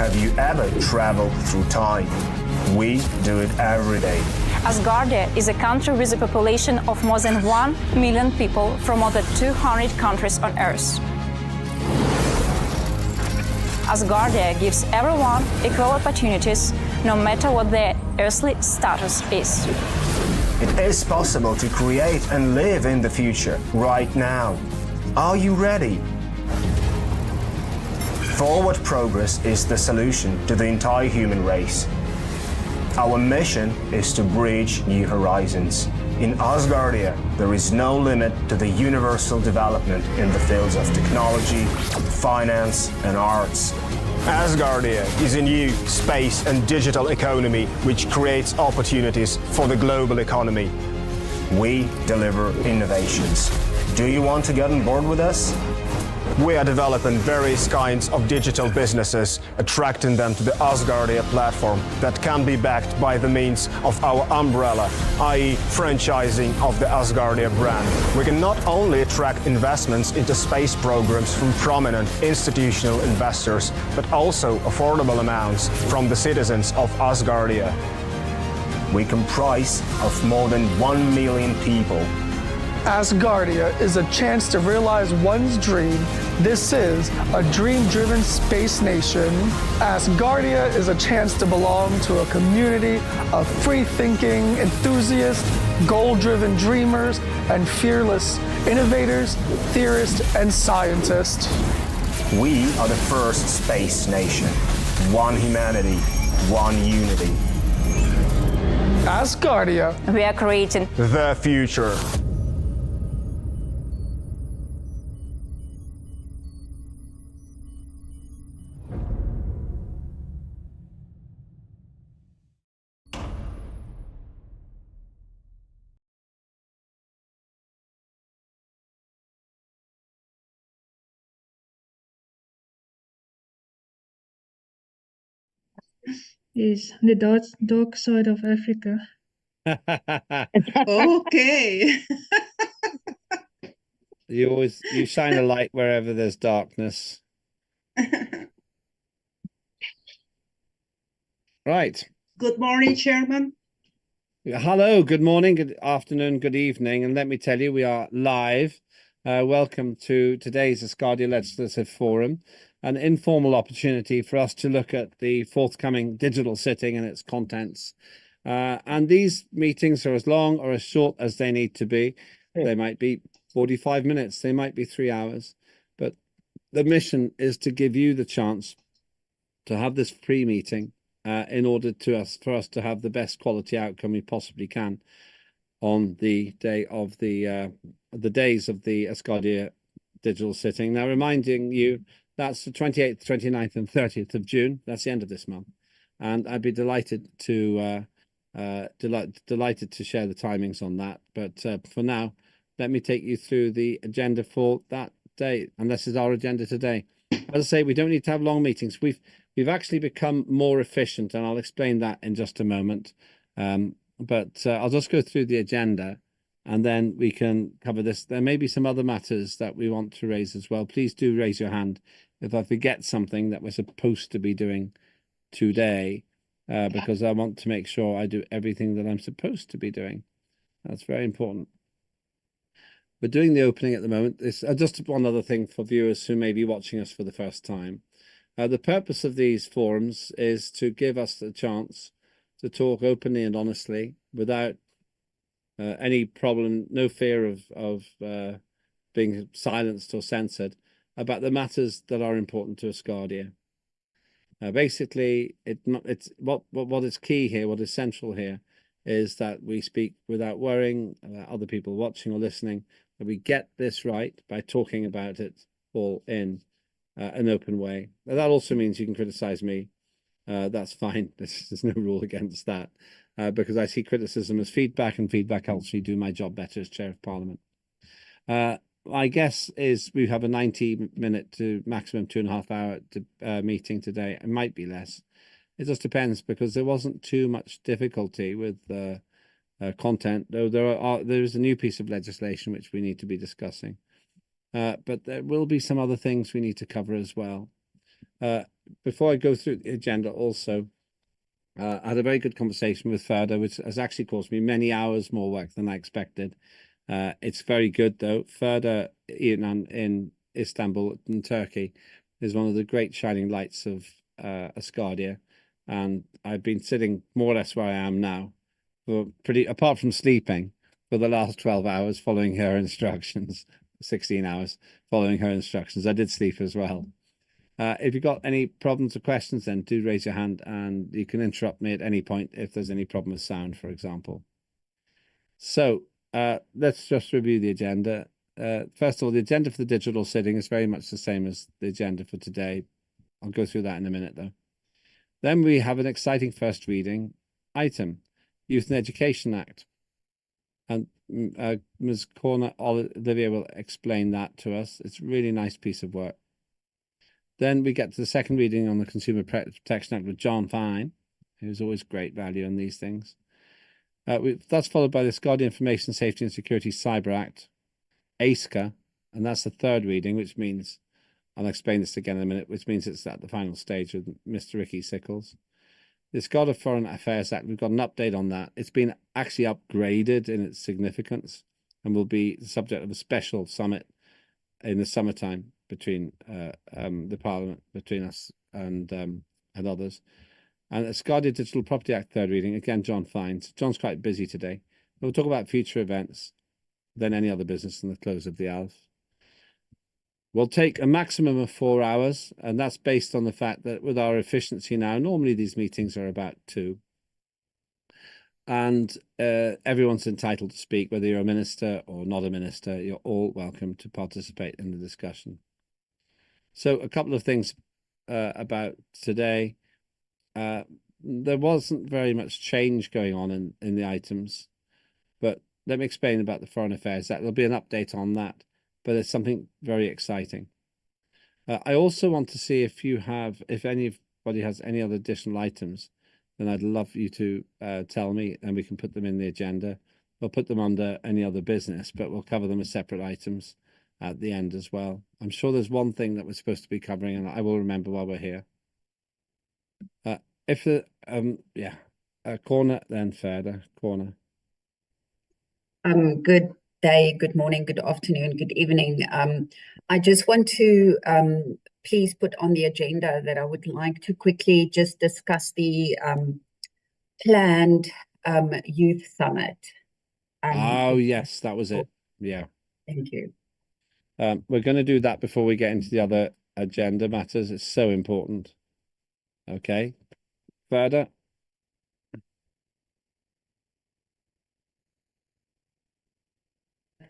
Have you ever traveled through time? We do it every day. Asgardia is a country with a population of more than 1 million people from more than 200 countries on Earth. Asgardia gives everyone equal opportunities, no matter what their earthly status is. It is possible to create and live in the future right now. Are you ready? Forward progress is the solution to the entire human race. Our mission is to bridge new horizons. In Asgardia, there is no limit to the universal development in the fields of technology, finance, and arts. Asgardia is a new space and digital economy which creates opportunities for the global economy. We deliver innovations. Do you want to get on board with us? We are developing various kinds of digital businesses, attracting them to the Asgardia platform that can be backed by the means of our umbrella, i.e. franchising of the Asgardia brand. We can not only attract investments into space programs from prominent institutional investors, but also affordable amounts from the citizens of Asgardia. We comprise of more than 1 million people. Asgardia is a chance to realize one's dream. This is a dream-driven space nation. Asgardia is a chance to belong to a community of free-thinking enthusiasts, goal-driven dreamers, and fearless innovators, theorists, and scientists. We are the first space nation. One humanity, one unity. Asgardia. We are creating the future. Is the dark side of Africa. Okay. You shine a light wherever there's darkness. Right. Good morning, Chairman. Hello, good morning, good afternoon, good evening. And let me tell you, we are live. Welcome to today's Asgardia Legislative Forum, an informal opportunity for us to look at the forthcoming digital sitting and its contents. And these meetings are as long or as short as they need to be. They might be 45 minutes, they might be 3 hours. But the mission is to give you the chance to have this free meeting in order for us to have the best quality outcome we possibly can on the day of the days of the Asgardia digital sitting. Now, reminding you, that's the 28th, 29th, and 30th of June. That's the end of this month, and I'd be delighted to delighted to share the timings on that. But for now, let me take you through the agenda for that day, and this is our agenda today. As I say, we don't need to have long meetings. We've actually become more efficient, and I'll explain that in just a moment. But I'll just go through the agenda, and then we can cover this. There may be some other matters that we want to raise as well. Please do raise your hand if I forget something that we're supposed to be doing today, because I want to make sure I do everything that I'm supposed to be doing. That's very important. We're doing the opening at the moment. This just one other thing for viewers who may be watching us for the first time. The purpose of these forums is to give us the chance to talk openly and honestly without any problem, no fear of being silenced or censored about the matters that are important to Asgardia. Basically, it's what is key here, what is central here, is that we speak without worrying about other people watching or listening, that we get this right by talking about it all in an open way. Now, that also means you can criticize me. That's fine. There's no rule against that, because I see criticism as feedback, and feedback helps me do my job better as Chair of Parliament. My guess is we have a 90-minute to maximum 2.5-hour meeting today. It might be less. It just depends, because there wasn't too much difficulty with content, though there is a new piece of legislation which we need to be discussing. But there will be some other things we need to cover as well. Before I go through the agenda, also, I had a very good conversation with Ferda, which has actually cost me many hours more work than I expected. It's very good, though. Ferda in Istanbul, in Turkey, is one of the great shining lights of Asgardia. And I've been sitting more or less where I am now, apart from sleeping, for the last 12 hours following her instructions, 16 hours following her instructions. I did sleep as well. If you've got any problems or questions, then do raise your hand and you can interrupt me at any point if there's any problem with sound, for example. So let's just review the agenda. First of all, the agenda for the digital sitting is very much the same as the agenda for today. I'll go through that in a minute, though. Then we have an exciting first reading item, Youth and Education Act. And Ms. Corner Olivia will explain that to us. It's a really nice piece of work. Then we get to the second reading on the Consumer Protection Act with John Fine, who's always great value on these things. That's followed by the Asgardia Information Safety and Security Cyber Act, ASCA, and that's the third reading, which means, I'll explain this again in a minute, which means it's at the final stage with Mr. Ricky Sickles. The Asgardia Foreign Affairs Act, we've got an update on that. It's been actually upgraded in its significance and will be the subject of a special summit in the summertime between the Parliament, between us and others. And Asgardia Digital Property Act, third reading, again, John finds. John's quite busy today. We'll talk about future events, then any other business in the close of the hours. We'll take a maximum of 4 hours, and that's based on the fact that with our efficiency now, normally these meetings are about 2. And everyone's entitled to speak, whether you're a minister or not a minister. You're all welcome to participate in the discussion. So a couple of things about today. There wasn't very much change going on in the items, but let me explain about the Foreign Affairs Act. There'll be an update on that, but it's something very exciting. I also want to see if anybody has any other additional items, then I'd love you to tell me and we can put them in the agenda. We'll put them under any other business, but we'll cover them as separate items at the end as well. I'm sure there's one thing that we're supposed to be covering, and I will remember while we're here. Corner, then Ferda. Corner. Good day, good morning, good afternoon, good evening. I just want to please put on the agenda that I would like to quickly just discuss the planned youth summit. Oh, yes, that was it. Yeah. Thank you. We're going to do that before we get into the other agenda matters. It's so important. Okay. Ferda.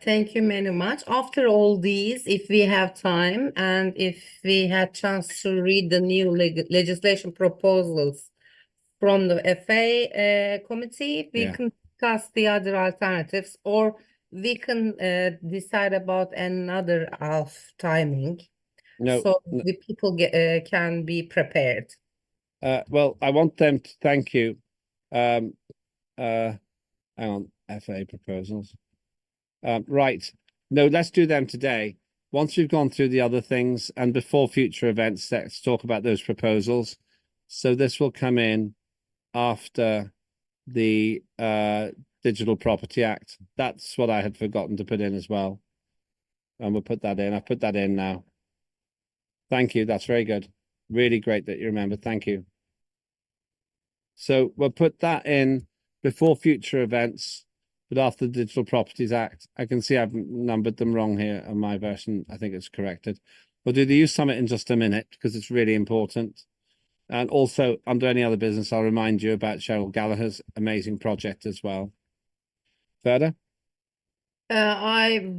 Thank you very much. After all these, if we have time and if we had chance to read the new legislation proposals from the FA committee, we can discuss the other alternatives, or we can decide about another half timing. So the people can be prepared. Well, I want them to thank you. Hang on, FA proposals. Right. No, let's do them today. Once we've gone through the other things and before future events, let's talk about those proposals. So this will come in after the Digital Property Act. That's what I had forgotten to put in as well. And we'll put that in. I've put that in now. Thank you. That's very good. Really great that you remember. Thank you. So we'll put that in before future events, but after the Digital Properties Act. I can see I've numbered them wrong here on my version. I think it's corrected. We'll do the Youth Summit in just a minute because it's really important. And also, under any other business, I'll remind you about Cheryl Gallagher's amazing project as well. Further? I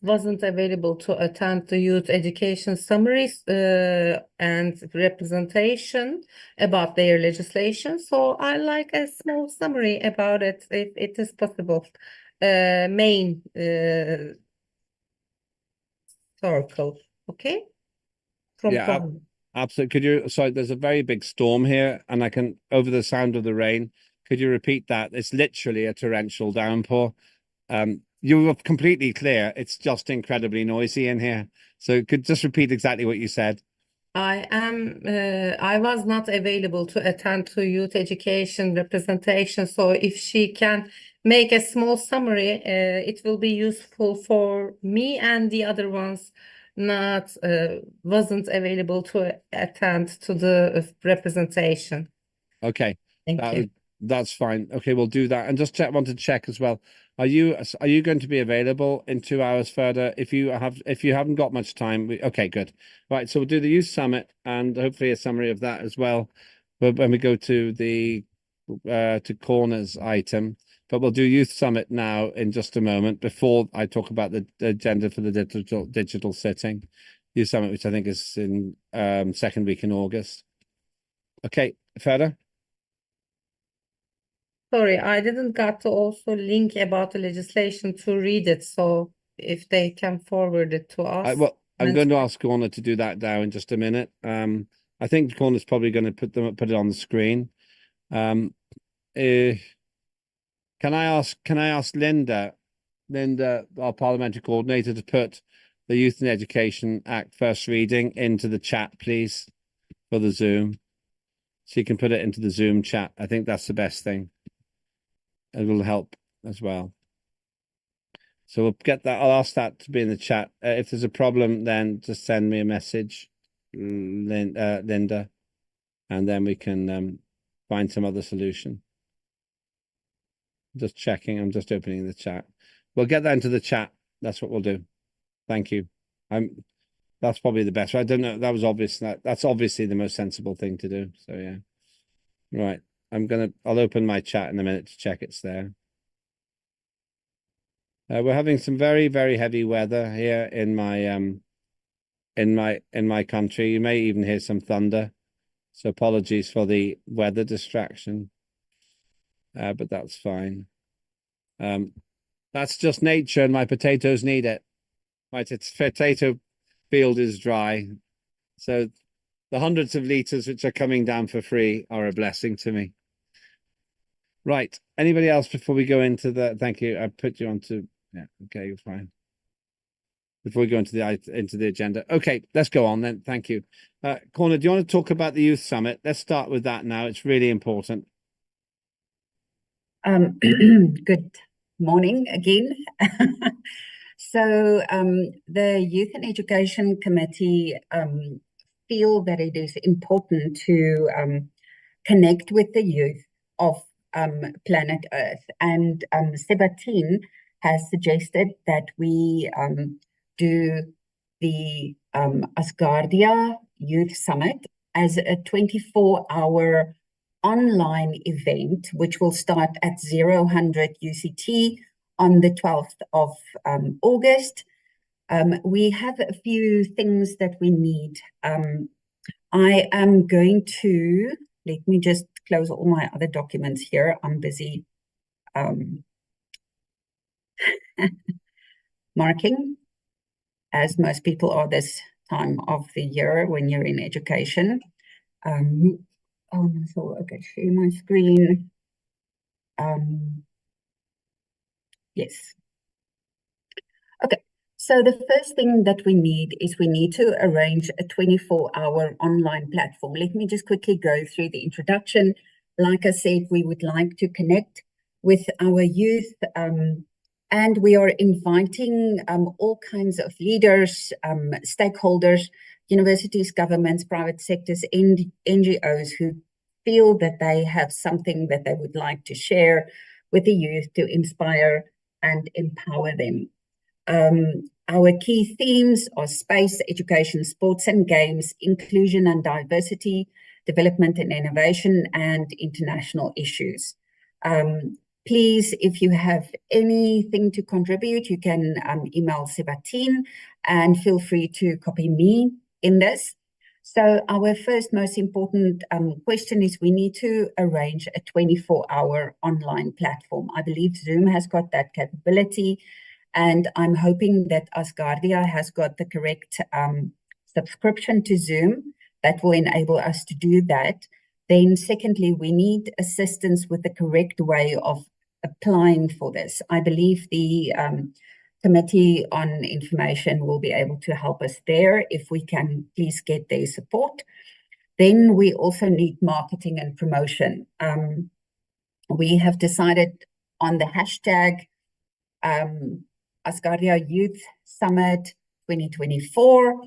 wasn't available to attend the youth education summaries and representation about their legislation. So I like a small summary about it, if it is possible. Main circle, okay? Absolutely. Could you, sorry, there's a very big storm here and I can, over the sound of the rain, could you repeat that? It's literally a torrential downpour. You were completely clear. It's just incredibly noisy in here. So could just repeat exactly what you said. I was not available to attend to youth education representation, so if she can make a small summary, it will be useful for me and the other ones not wasn't available to attend to the representation. Okay, Thank you. that's fine. Okay, we'll do that. And just want to check as well. Are you going to be available in 2 hours further? If you haven't got much time, okay, good. Right, so we'll do the youth summit and hopefully a summary of that as well. But when we go to the to corners item, but we'll do youth summit now in just a moment before I talk about the agenda for the digital sitting. Youth summit, which I think is in second week in August. Okay, further. Sorry, I didn't got to also link about the legislation to read it, so if they can forward it to us. Well, I'm going to ask Corner to do that now in just a minute. I think Corner's probably going to put it on the screen. Can I ask Linda, our parliamentary coordinator, to put the Youth and Education Act first reading into the chat, please, for the Zoom. So you can put it into the Zoom chat. I think that's the best thing. It will help as well. So we'll get that. I'll ask that to be in the chat. If there's a problem, then just send me a message, Linda, and then we can find some other solution. Just checking. I'm just opening the chat. We'll get that into the chat. That's what we'll do. Thank you. That's probably the best. I don't know. That was obvious. That's obviously the most sensible thing to do. So yeah. Right. I'll open my chat in a minute to check it's there. We're having some very, very heavy weather here in my country. You may even hear some thunder. So apologies for the weather distraction. But that's fine. That's just nature, and my potatoes need it. Right, its potato field is dry. So the hundreds of liters which are coming down for free are a blessing to me. Right. Anybody else before we go into the? Thank you. I put you onto. Yeah. Okay. You're fine. Before we go into the agenda. Okay. Let's go on then. Thank you. Corner, do you want to talk about the youth summit? Let's start with that now. It's really important. Good morning again. So the Youth and Education Committee feel that it is important to connect with the youth of planet Earth. And Sebatin has suggested that we do the Asgardia Youth Summit as a 24-hour online event, which will start at 0000 UCT on the 12th of August. We have a few things that we need. I am going to, let me just close all my other documents here. I'm busy marking, as most people are this time of the year when you're in education. Okay, share my screen. Yes. Okay, so the first thing that we need is we need to arrange a 24-hour online platform. Let me just quickly go through the introduction. Like I said, we would like to connect with our youth, and we are inviting all kinds of leaders, stakeholders, universities, governments, private sectors, and NGOs who feel that they have something that they would like to share with the youth to inspire and empower them. Our key themes are space, education, sports and games, inclusion and diversity, development and innovation, and international issues. Please, if you have anything to contribute, you can email Sebatin, and feel free to copy me in this. So our first most important question is we need to arrange a 24-hour online platform. I believe Zoom has got that capability, and I'm hoping that Asgardia has got the correct subscription to Zoom that will enable us to do that. Then secondly, we need assistance with the correct way of applying for this. I believe the Committee on Information will be able to help us there if we can please get their support. Then we also need marketing and promotion. We have decided on the hashtag Asgardia Youth Summit 2024,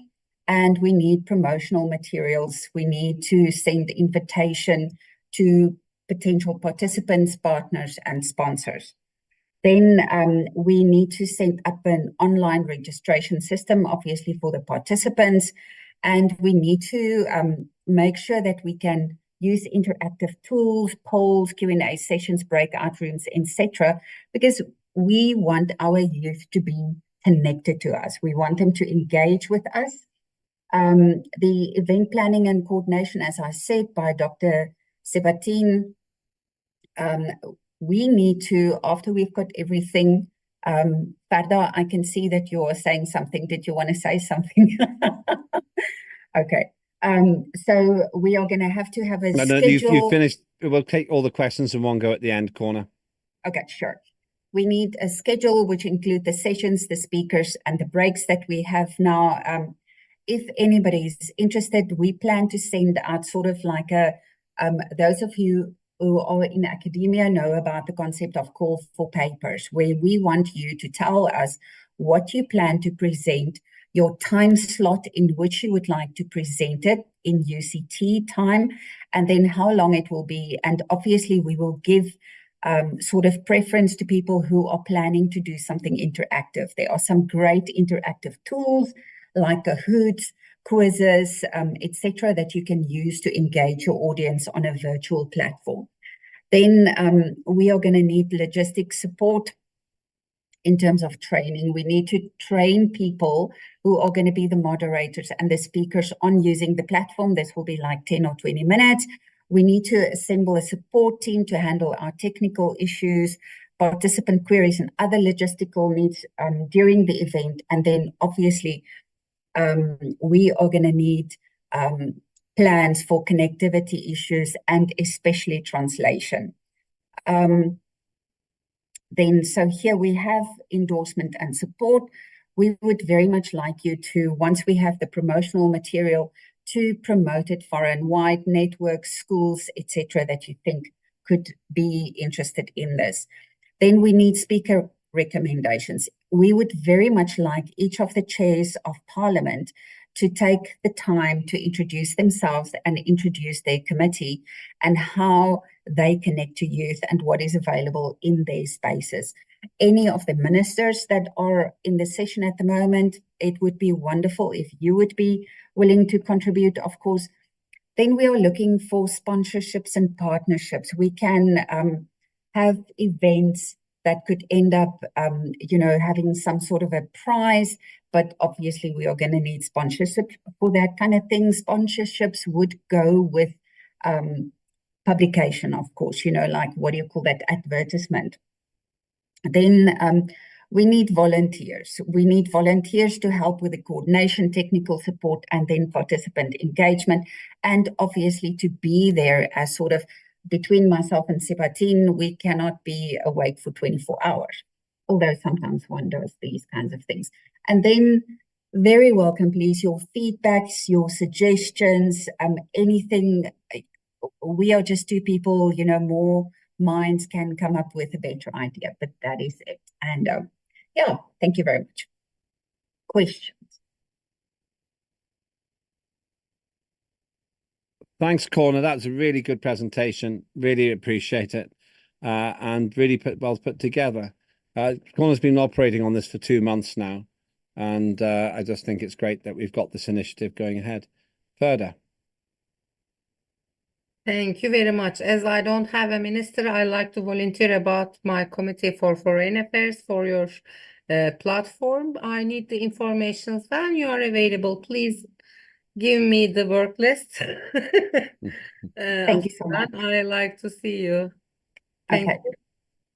and we need promotional materials. We need to send invitation to potential participants, partners, and sponsors. Then we need to set up an online registration system, obviously for the participants, and we need to make sure that we can use interactive tools, polls, Q&A sessions, breakout rooms, etc., because we want our youth to be connected to us. We want them to engage with us. The event planning and coordination, as I said, by Dr. Sebatin, we need to, after we've got everything, Farda, I can see that you're saying something. Did you want to say something? Okay. So we are going to have a no, schedule. you've finished. We'll take all the questions in one go at the end, Corner. Okay, sure. We need a schedule which include the sessions, the speakers, and the breaks that we have now. If anybody's interested, we plan to send out sort of like those of you who are in academia know about the concept of call for papers, where we want you to tell us what you plan to present, your time slot in which you would like to present it in UCT time, and then how long it will be. And obviously we will give sort of preference to people who are planning to do something interactive. There are some great interactive tools like Kahoots, quizzes, etc., that you can use to engage your audience on a virtual platform. Then we are going to need logistics support in terms of training. We need to train people who are going to be the moderators and the speakers on using the platform. This will be like 10 or 20 minutes. We need to assemble a support team to handle our technical issues, participant queries, and other logistical needs during the event. And then obviously, we are going to need plans for connectivity issues and especially translation. Then, so here we have endorsement and support. We would very much like you to, once we have the promotional material, to promote it far and wide, networks, schools, etc., that you think could be interested in this. Then we need speaker recommendations. We would very much like each of the chairs of Parliament to take the time to introduce themselves and introduce their committee and how they connect to youth and what is available in their spaces. Any of the ministers that are in the session at the moment, it would be wonderful if you would be willing to contribute, of course. Then we are looking for sponsorships and partnerships. We can have events that could end up, having some sort of a prize, but obviously we are going to need sponsorship for that kind of thing. Sponsorships would go with publication, of course, like what do you call that, advertisement. Then we need volunteers. We need volunteers to help with the coordination, technical support, and then participant engagement. And obviously to be there as sort of between myself and Sebatin, we cannot be awake for 24 hours, although sometimes one does these kinds of things. And then very welcome, please, your feedbacks, your suggestions, anything. We are just two people, more minds can come up with a better idea, but that is it. And thank you very much. Questions? Thanks, Corner. That's a really good presentation. Really appreciate it. And really well put together. Corner's been operating on this for 2 months now. And I just think it's great that we've got this initiative going ahead. Further. Thank you very much. As I don't have a minister, I like to volunteer about my Committee for Foreign Affairs for your platform. I need the information. When you are available, please give me the work list. Thank you so much. I like to see you. Thank Okay.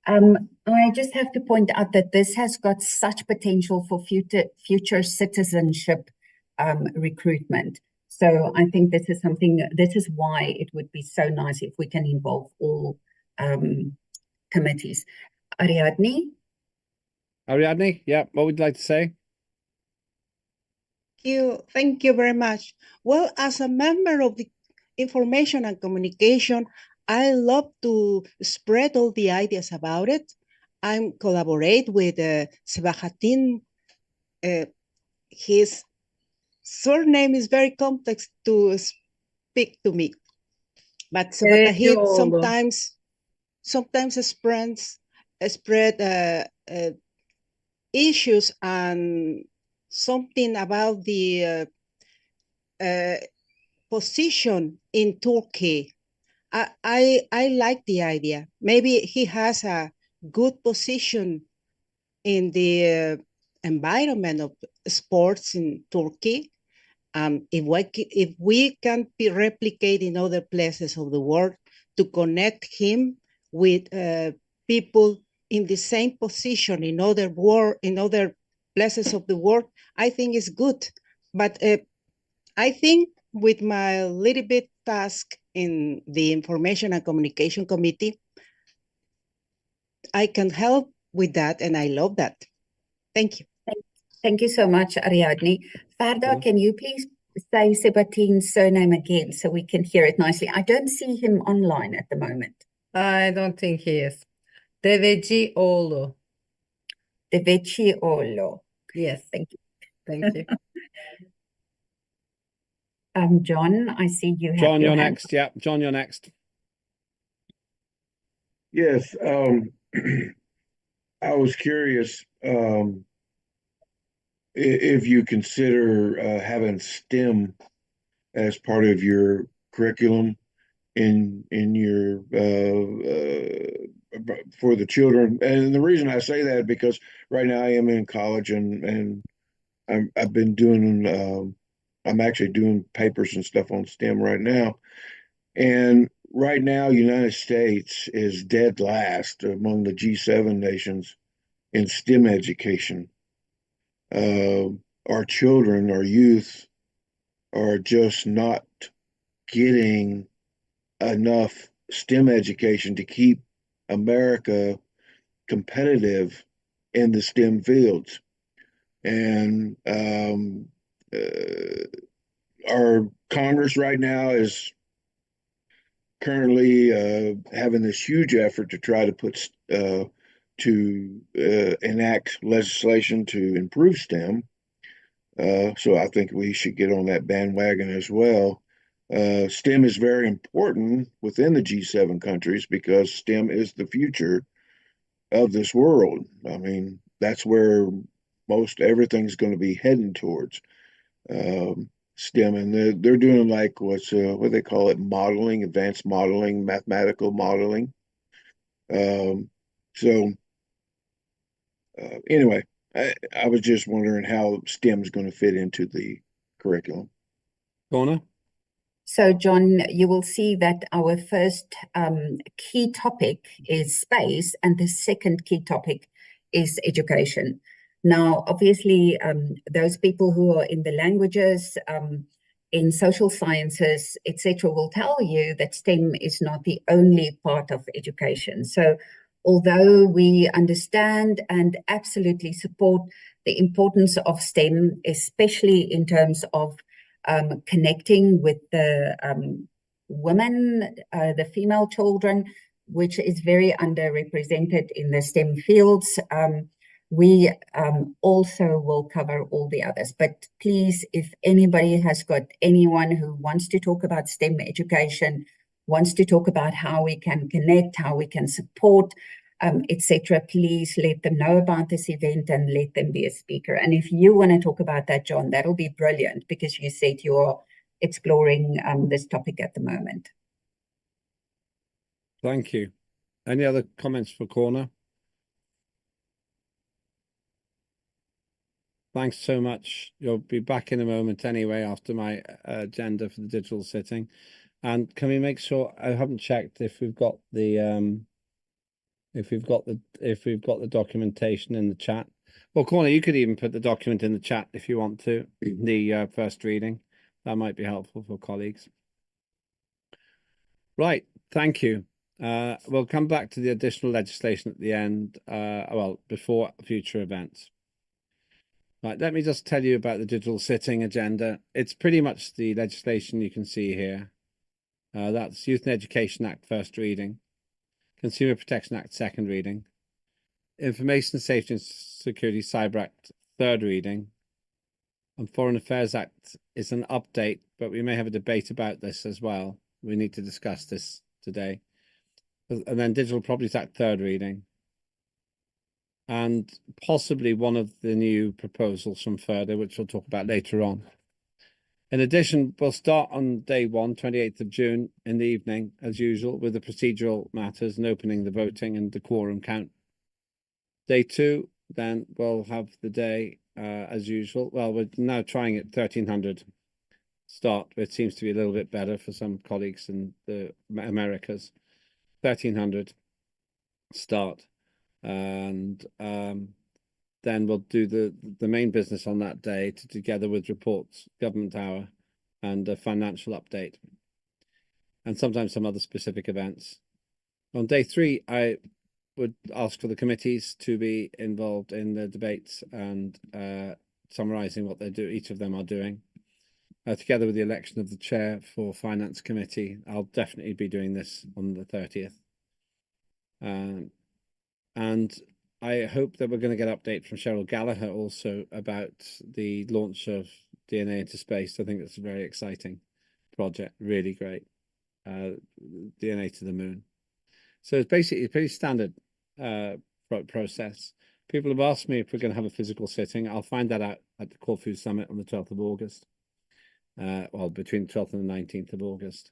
you. I just have to point out that this has got such potential for future citizenship recruitment. So I think this is why it would be so nice if we can involve all committees. Ariadne? Ariadne, yeah, what would you like to say? Thank you very much. Well, as a member of the information and communication, I love to spread all the ideas about it. I collaborate with Sebahatin. His surname is very complex to speak to me, but Sebahatin Derecioğlu. sometimes spread issues and something about the position in Turkey. I like the idea. Maybe he has a good position in the environment of sports in Turkey. If we can be replicate in other places of the world to connect him with people in the same position in other places of the world, I think it's good. But I think with my little bit task in the Information and Communication Committee, I can help with that, and I love that. Thank you. Thank you so much, Ariadne. Ferda, can you please say Sebastian's surname again so we can hear it nicely? I don't see him online at the moment. I don't think he is. Devecioğlu. Devecioğlu. Yes. Thank you. Thank you. John, I see you have John, your you're hand. next. Yeah, John, you're next. Yes, I was curious if you consider having STEM as part of your curriculum in your for the children. And the reason I say that is because right now I am in college and I've been doing I'm actually doing papers and stuff on STEM right now. And right now, United States is dead last among the G7 nations in STEM education. Our children, our youth, are just not getting enough STEM education to keep America competitive in the STEM fields. And our Congress right now is currently having this huge effort to try to put enact legislation to improve STEM. So I think we should get on that bandwagon as well. STEM is very important within the G7 countries because STEM is the future of this world. I mean, that's where most everything's going to be heading towards. STEM, and they're doing like what they call it, modeling, advanced modeling, mathematical modeling. So anyway, I was just wondering how STEM is going to fit into the curriculum. Corner. So, John, you will see that our first key topic is space, and the second key topic is education. Now, obviously, those people who are in the languages, in social sciences, etc., will tell you that STEM is not the only part of education. So, although we understand and absolutely support the importance of STEM, especially in terms of connecting with the women, the female children, which is very underrepresented in the STEM fields. We also will cover all the others. But please, if anybody has got anyone who wants to talk about STEM education, wants to talk about how we can connect, how we can support, etc., please let them know about this event and let them be a speaker. And if you want to talk about that, John, that'll be brilliant because you said you're exploring this topic at the moment. Thank you. Any other comments for Corner? Thanks so much. You'll be back in a moment anyway after my agenda for the digital sitting. And can we make sure, I haven't checked if we've got the documentation in the chat. Well, Corner, you could even put the document in the chat if you want to, the first reading. That might be helpful for colleagues. Right, thank you. We'll come back to the additional legislation at the end, well, before future events. Right, let me just tell you about the digital sitting agenda. It's pretty much the legislation you can see here. That's Youth and Education Act first reading, Consumer Protection Act second reading, Information Safety and Security Cyber Act third reading, and Foreign Affairs Act is an update, but we may have a debate about this as well. We need to discuss this today. And then Digital Properties Act third reading, and possibly one of the new proposals from further, which we'll talk about later on. In addition, we'll start on day 1, 28th of June in the evening, as usual, with the procedural matters and opening the voting and the quorum count. Day 2, then we'll have the day as usual. Well, we're now trying at 1300 start, which seems to be a little bit better for some colleagues in the Americas. 1300 start, and then we'll do the main business on that day together with reports, government hour, and a financial update, and sometimes some other specific events. On day 3, I would ask for the committees to be involved in the debates and summarising what each of them are doing. Together with the election of the chair for Finance Committee, I'll definitely be doing this on the 30th. And I hope that we're going to get an update from Cheryl Gallagher also about the launch of DNA into space. I think it's a very exciting project, really great. DNA to the moon. So it's basically a pretty standard process. People have asked me if we're going to have a physical sitting. I'll find that out at the Corfu Summit on the 12th of August. Well, between the 12th and the 19th of August,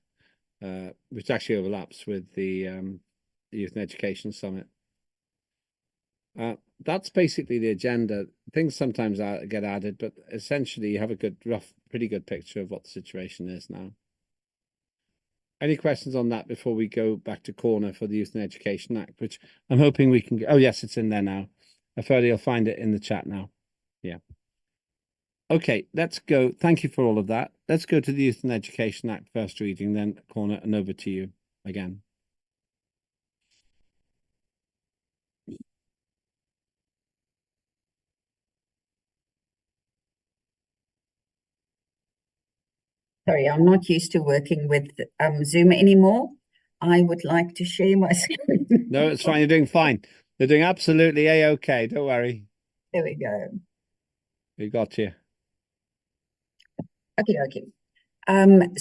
which actually overlaps with the Youth and Education Summit. That's basically the agenda. Things sometimes get added, but essentially you have a pretty good picture of what the situation is now. Any questions on that before we go back to corner for the Youth and Education Act, which I'm hoping we can get. Oh, yes, it's in there now. Ferdy, you'll find it in the chat now. Yeah. Okay, let's go. Thank you for all of that. Let's go to the Youth and Education Act first reading, then corner, and over to you again. Sorry, I'm not used to working with Zoom anymore. I would like to share my screen. No, it's fine. You're doing fine. You're doing absolutely A-OK. Don't worry. There we go. We got you. Okay. Thank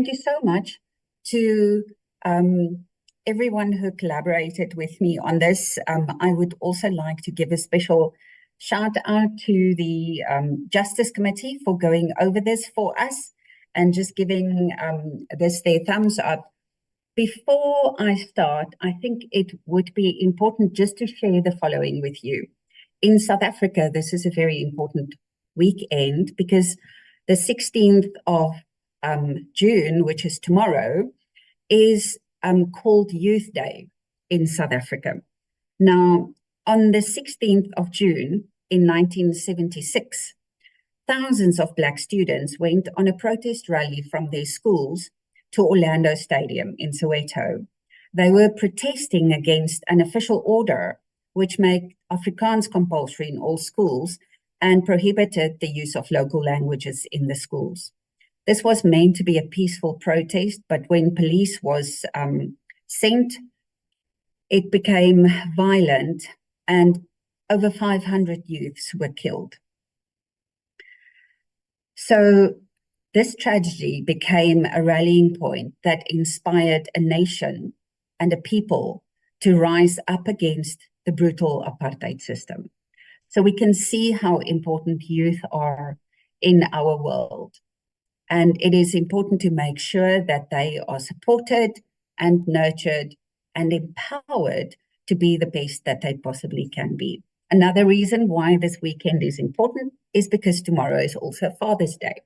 you so much to everyone who collaborated with me on this. I would also like to give a special shout out to the Justice Committee for going over this for us and just giving this their thumbs up. Before I start, I think it would be important just to share the following with you. In South Africa, this is a very important weekend because the 16th of June, which is tomorrow, is called Youth Day in South Africa. Now, on the 16th of June in 1976, thousands of Black students went on a protest rally from their schools to Orlando Stadium in Soweto. They were protesting against an official order which made Afrikaans compulsory in all schools and prohibited the use of local languages in the schools. This was meant to be a peaceful protest, but when police was sent, it became violent and over 500 youths were killed. So this tragedy became a rallying point that inspired a nation and a people to rise up against the brutal apartheid system. So we can see how important youth are in our world. And it is important to make sure that they are supported and nurtured and empowered to be the best that they possibly can be. Another reason why this weekend is important is because tomorrow is also Father's Day.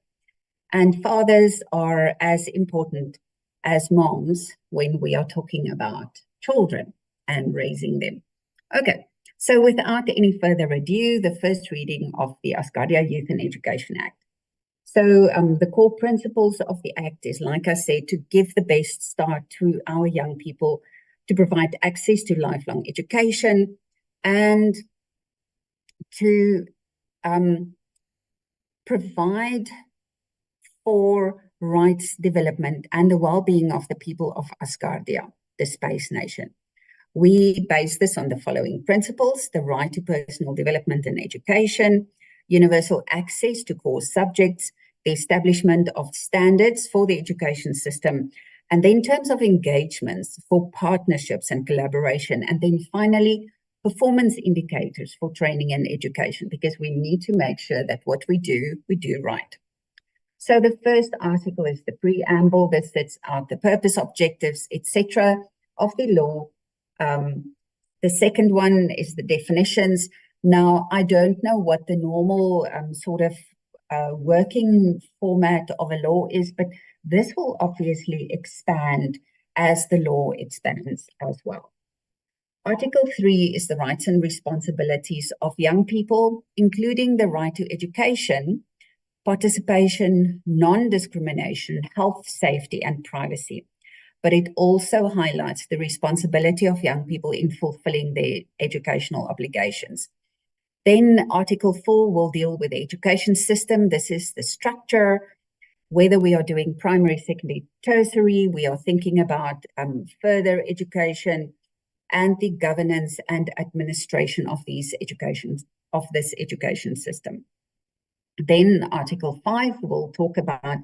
And fathers are as important as moms when we are talking about children and raising them. Okay, so without any further ado, the first reading of the Asgardia Youth and Education Act. So the core principles of the Act is, like I said, to give the best start to our young people, to provide access to lifelong education, and to provide for rights development and the well-being of the people of Asgardia, the space nation. We base this on the following principles: the right to personal development and education, universal access to core subjects, the establishment of standards for the education system, and then terms of engagements for partnerships and collaboration, and then finally, performance indicators for training and education, because we need to make sure that what we do right. So the first article is the preamble that sets out the purpose, objectives, etc. of the law. The second one is the definitions. Now, I don't know what the normal sort of working format of a law is, but this will obviously expand as the law expands as well. Article 3 is the rights and responsibilities of young people, including the right to education, participation, non-discrimination, health, safety, and privacy. But it also highlights the responsibility of young people in fulfilling their educational obligations. Then Article 4 will deal with the education system. This is the structure, whether we are doing primary, secondary, tertiary, we are thinking about further education and the governance and administration of this education system. Then Article 5 will talk about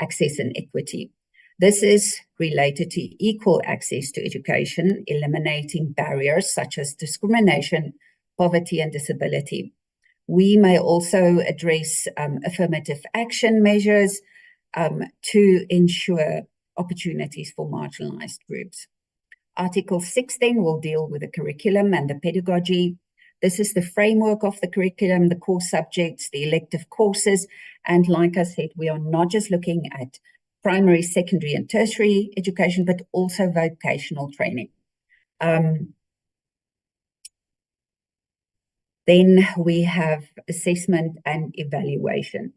access and equity. This is related to equal access to education, eliminating barriers such as discrimination, poverty, and disability. We may also address affirmative action measures to ensure opportunities for marginalized groups. Article 6 then will deal with the curriculum and the pedagogy. This is the framework of the curriculum, the core subjects, the elective courses. And like I said, we are not just looking at primary, secondary, and tertiary education, but also vocational training. Then we have assessment and evaluation.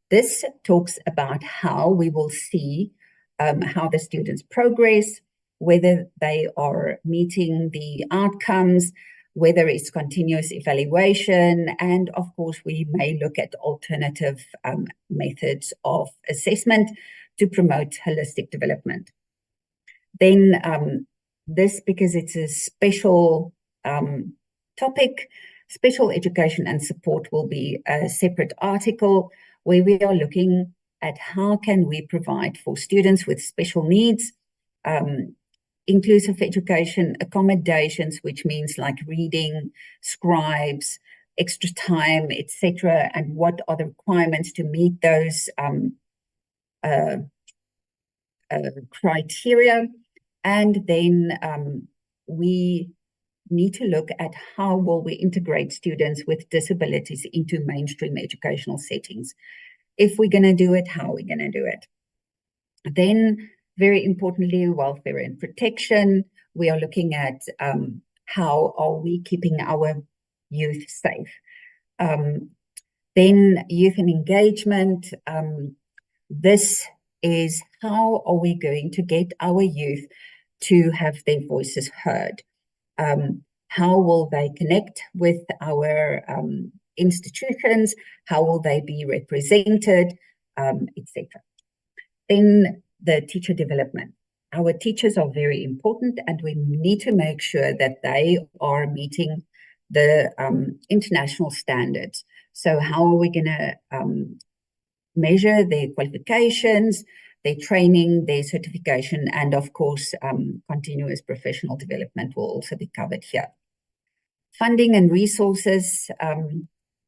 This talks about how we will see how the students progress, whether they are meeting the outcomes, whether it's continuous evaluation, and of course, we may look at alternative methods of assessment to promote holistic development. Then this, because it's a special topic, special education and support will be a separate article where we are looking at how can we provide for students with special needs, inclusive education, accommodations, which means like reading, scribes, extra time, etc., and what are the requirements to meet those criteria. And then we need to look at how will we integrate students with disabilities into mainstream educational settings. If we're going to do it, how are we going to do it? Then, very importantly, welfare and protection. We are looking at how are we keeping our youth safe. Then youth and engagement. This is how are we going to get our youth to have their voices heard? How will they connect with our institutions? How will they be represented, etc. Then the teacher development. Our teachers are very important, and we need to make sure that they are meeting the international standards. So how are we going to measure their qualifications, their training, their certification, and of course, continuous professional development will also be covered here. Funding and resources.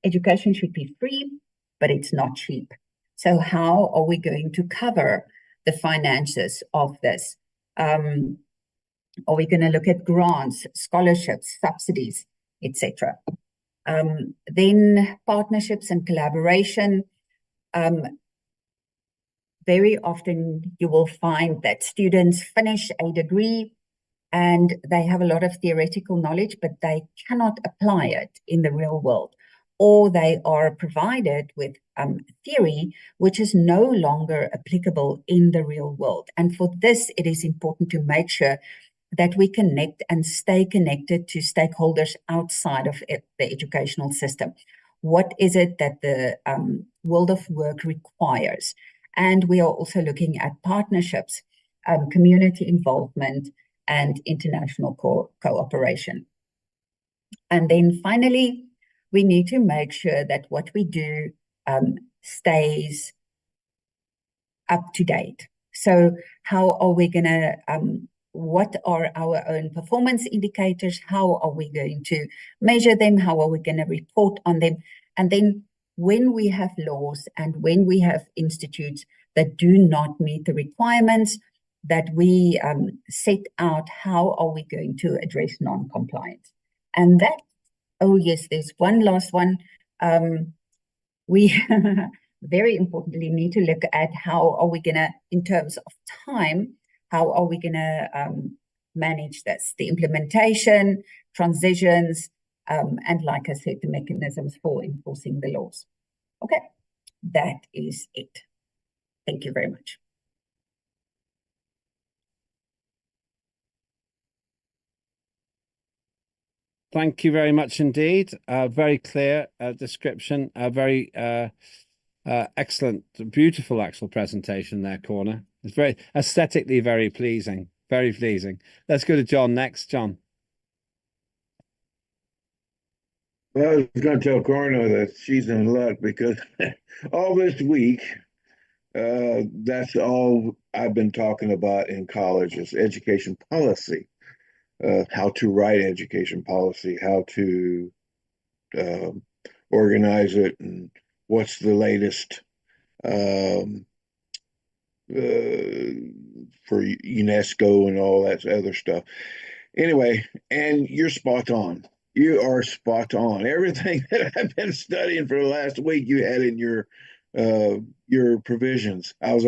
Education should be free, but it's not cheap. So how are we going to cover the finances of this? Are we going to look at grants, scholarships, subsidies, etc.? Then partnerships and collaboration. Very often you will find that students finish a degree and they have a lot of theoretical knowledge, but they cannot apply it in the real world, or they are provided with theory, which is no longer applicable in the real world. And for this, it is important to make sure that we connect and stay connected to stakeholders outside of the educational system. What is it that the world of work requires? And we are also looking at partnerships, community involvement, and international cooperation. And then finally, we need to make sure that what we do stays up to date. So how are we going to, what are our own performance indicators? How are we going to measure them? How are we going to report on them? And then when we have laws and when we have institutes that do not meet the requirements, that we set out how are we going to address non-compliance. And that, oh yes, there's one last one. We very importantly need to look at how are we going to, in terms of time, how are we going to manage this, the implementation, transitions, and like I said, the mechanisms for enforcing the laws. Okay, that is it. Thank you very much. Thank you very much indeed. Very clear description, very excellent, beautiful actual presentation there, Corner. It's very aesthetically very pleasing, very pleasing. Let's go to John next. John. Well, I was going to tell Corno that she's in luck because all this week, that's all I've been talking about in college is education policy. How to write education policy, how to organize it, and what's the latest for UNESCO and all that other stuff. Anyway, and you're spot on. You are spot on. Everything that I've been studying for the last week, you had in your provisions. I was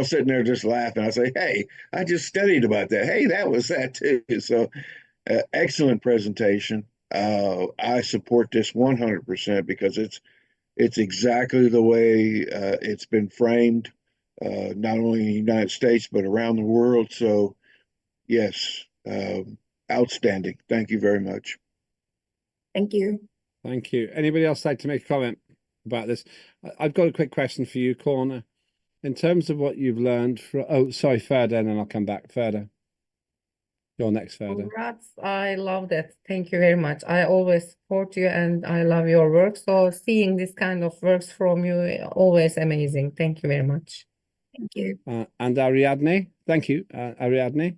sitting there just laughing. I say, hey, I just studied about that. Hey, that was that too. So excellent presentation. I support this 100% because it's exactly the way it's been framed, not only in the United States, but around the world. So yes, outstanding. Thank you very much. Thank you. Thank you. Anybody else like to make a comment about this? I've got a quick question for you, Corner. In terms of what you've learned from, oh, sorry, Ferda, and then I'll come back. Ferda. You're next, Ferda. Congrats. I love that. Thank you very much. I always support you and I love your work. So seeing this kind of works from you, always amazing. Thank you very much. Thank you. And Ariadne. Thank you, Ariadne.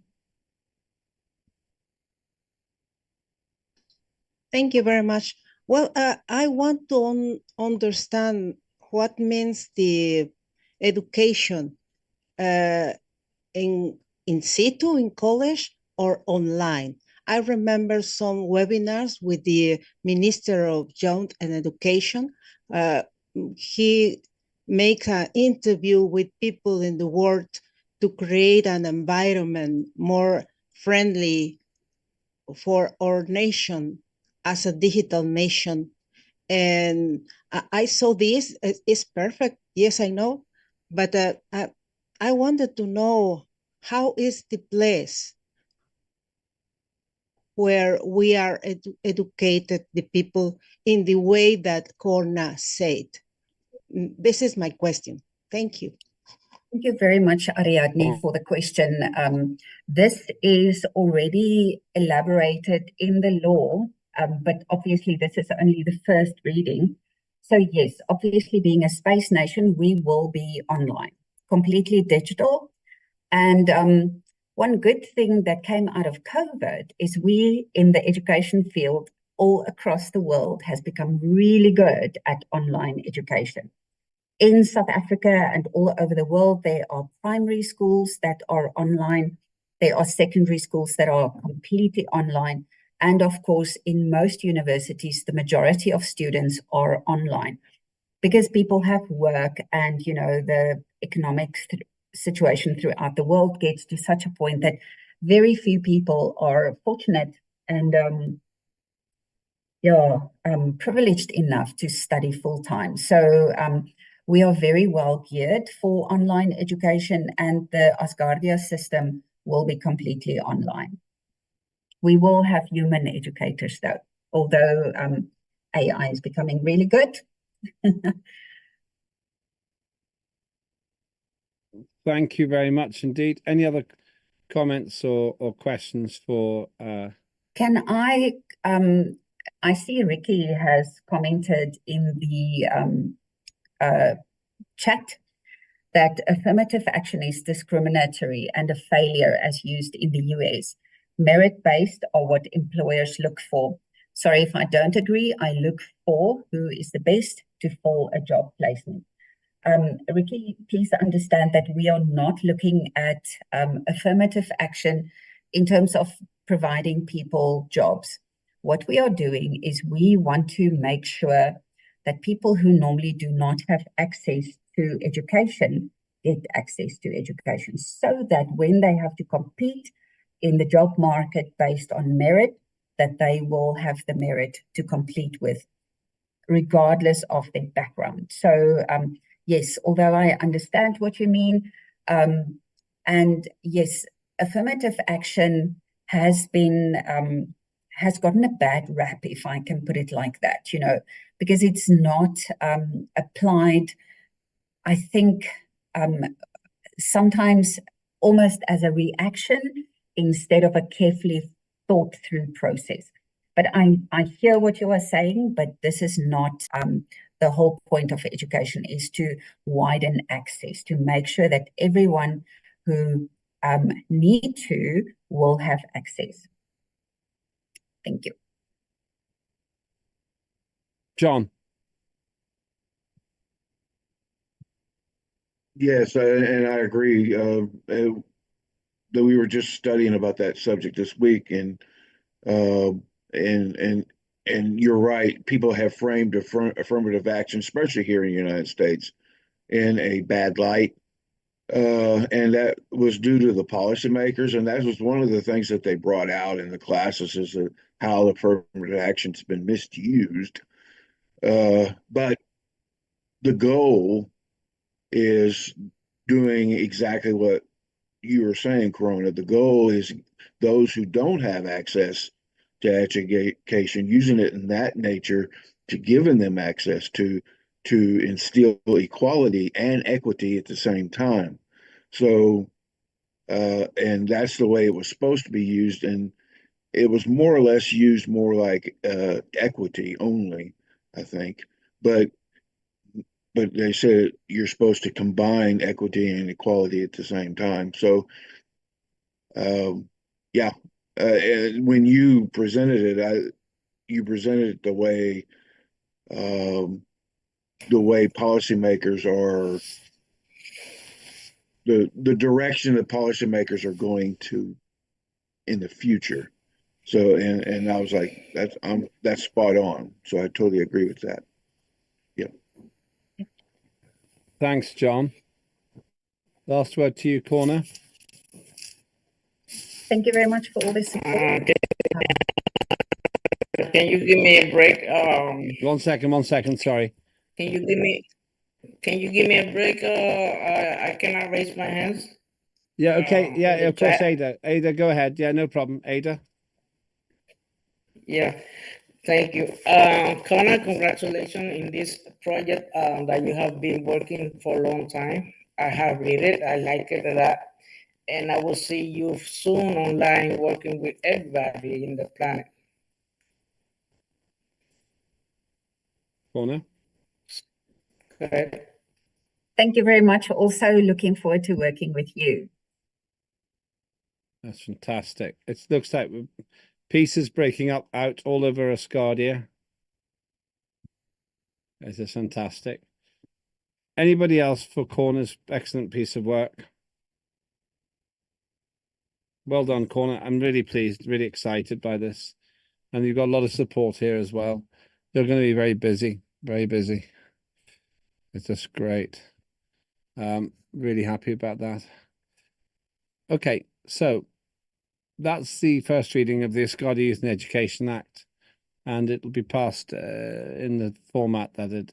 Thank you very much. Well, I want to understand what means the education in situ in college or online. I remember some webinars with the Minister of Youth and Education. He makes an interview with people in the world to create an environment more friendly for our nation as a digital nation. And I saw this, it's perfect. Yes, I know. But I wanted to know how is the place where we are educated the people in the way that Corna said. This is my question. Thank you. Thank you very much, Ariadne, for the question. This is already elaborated in the law, but obviously this is only the first reading. So yes, obviously being a space nation, we will be online, completely digital. And one good thing that came out of COVID is we in the education field all across the world has become really good at online education. In South Africa and all over the world, there are primary schools that are online. There are secondary schools that are completely online. And of course, in most universities, the majority of students are online because people have work and, you know, the economic situation throughout the world gets to such a point that very few people are fortunate and privileged enough to study full time. So we are very well geared for online education, and the Asgardia system will be completely online. We will have human educators though, although AI is becoming really good. Thank you very much indeed. Any other comments or questions for Can I see Ricky has commented in the chat that affirmative action is discriminatory and a failure as used in the US. Merit-based are what employers look for. Sorry if I don't agree. I look for who is the best to fill a job placement. Ricky, please understand that we are not looking at affirmative action in terms of providing people jobs. What we are doing is we want to make sure that people who normally do not have access to education get access to education, so that when they have to compete in the job market based on merit, that they will have the merit to compete with, regardless of their background. So yes, although I understand what you mean, and yes, affirmative action has gotten a bad rap, if I can put it like that, because it's not applied, I think, sometimes almost as a reaction instead of a carefully thought through process. But I hear what you are saying, but this is not the whole point of education, is to widen access, to make sure that everyone who need to will have access. Thank you. John? Yes, and I agree. That we were just studying about that subject this week, and you're right. People have framed affirmative action, especially here in the United States, in a bad light, and that was due to the policymakers. And that was one of the things that they brought out in the classes, is that how affirmative action's been misused. But the goal is doing exactly what you were saying, Corona. The goal is those who don't have access to education, using it in that nature to giving them access to instill equality and equity at the same time. So, and that's the way it was supposed to be used, and it was more or less used more like equity only, I think. But they said you're supposed to combine equity and equality at the same time. So, yeah, when you presented it, you presented it the way policymakers are, the direction that policymakers are going to in the future. So, and I was like, that's spot on. So I totally agree with that. Yeah. Thanks, John. Last word to you, Corner. Thank you very much for all this support. Can you give me a break? 1 second, sorry. Can you give me a break? I cannot raise my hands. Yeah, okay. Yeah, of course, chat. Ada. Ada, go ahead. Yeah, no problem. Ada. Yeah, thank you. Connor, congratulations in this project that you have been working for a long time. I have read it. I like it a lot. And I will see you soon online working with everybody in the planet. Corner. Go ahead. Thank you very much. Also looking forward to working with you. That's fantastic. It looks like pieces breaking up out all over Asgardia. This is fantastic. Anybody else for Corner's excellent piece of work? Well done, Corner. I'm really pleased, really excited by this. And you've got a lot of support here as well. You're going to be very busy, very busy. It's just great. Really happy about that. Okay, so that's the first reading of the Asgardia Youth and Education Act, and it'll be passed in the format that it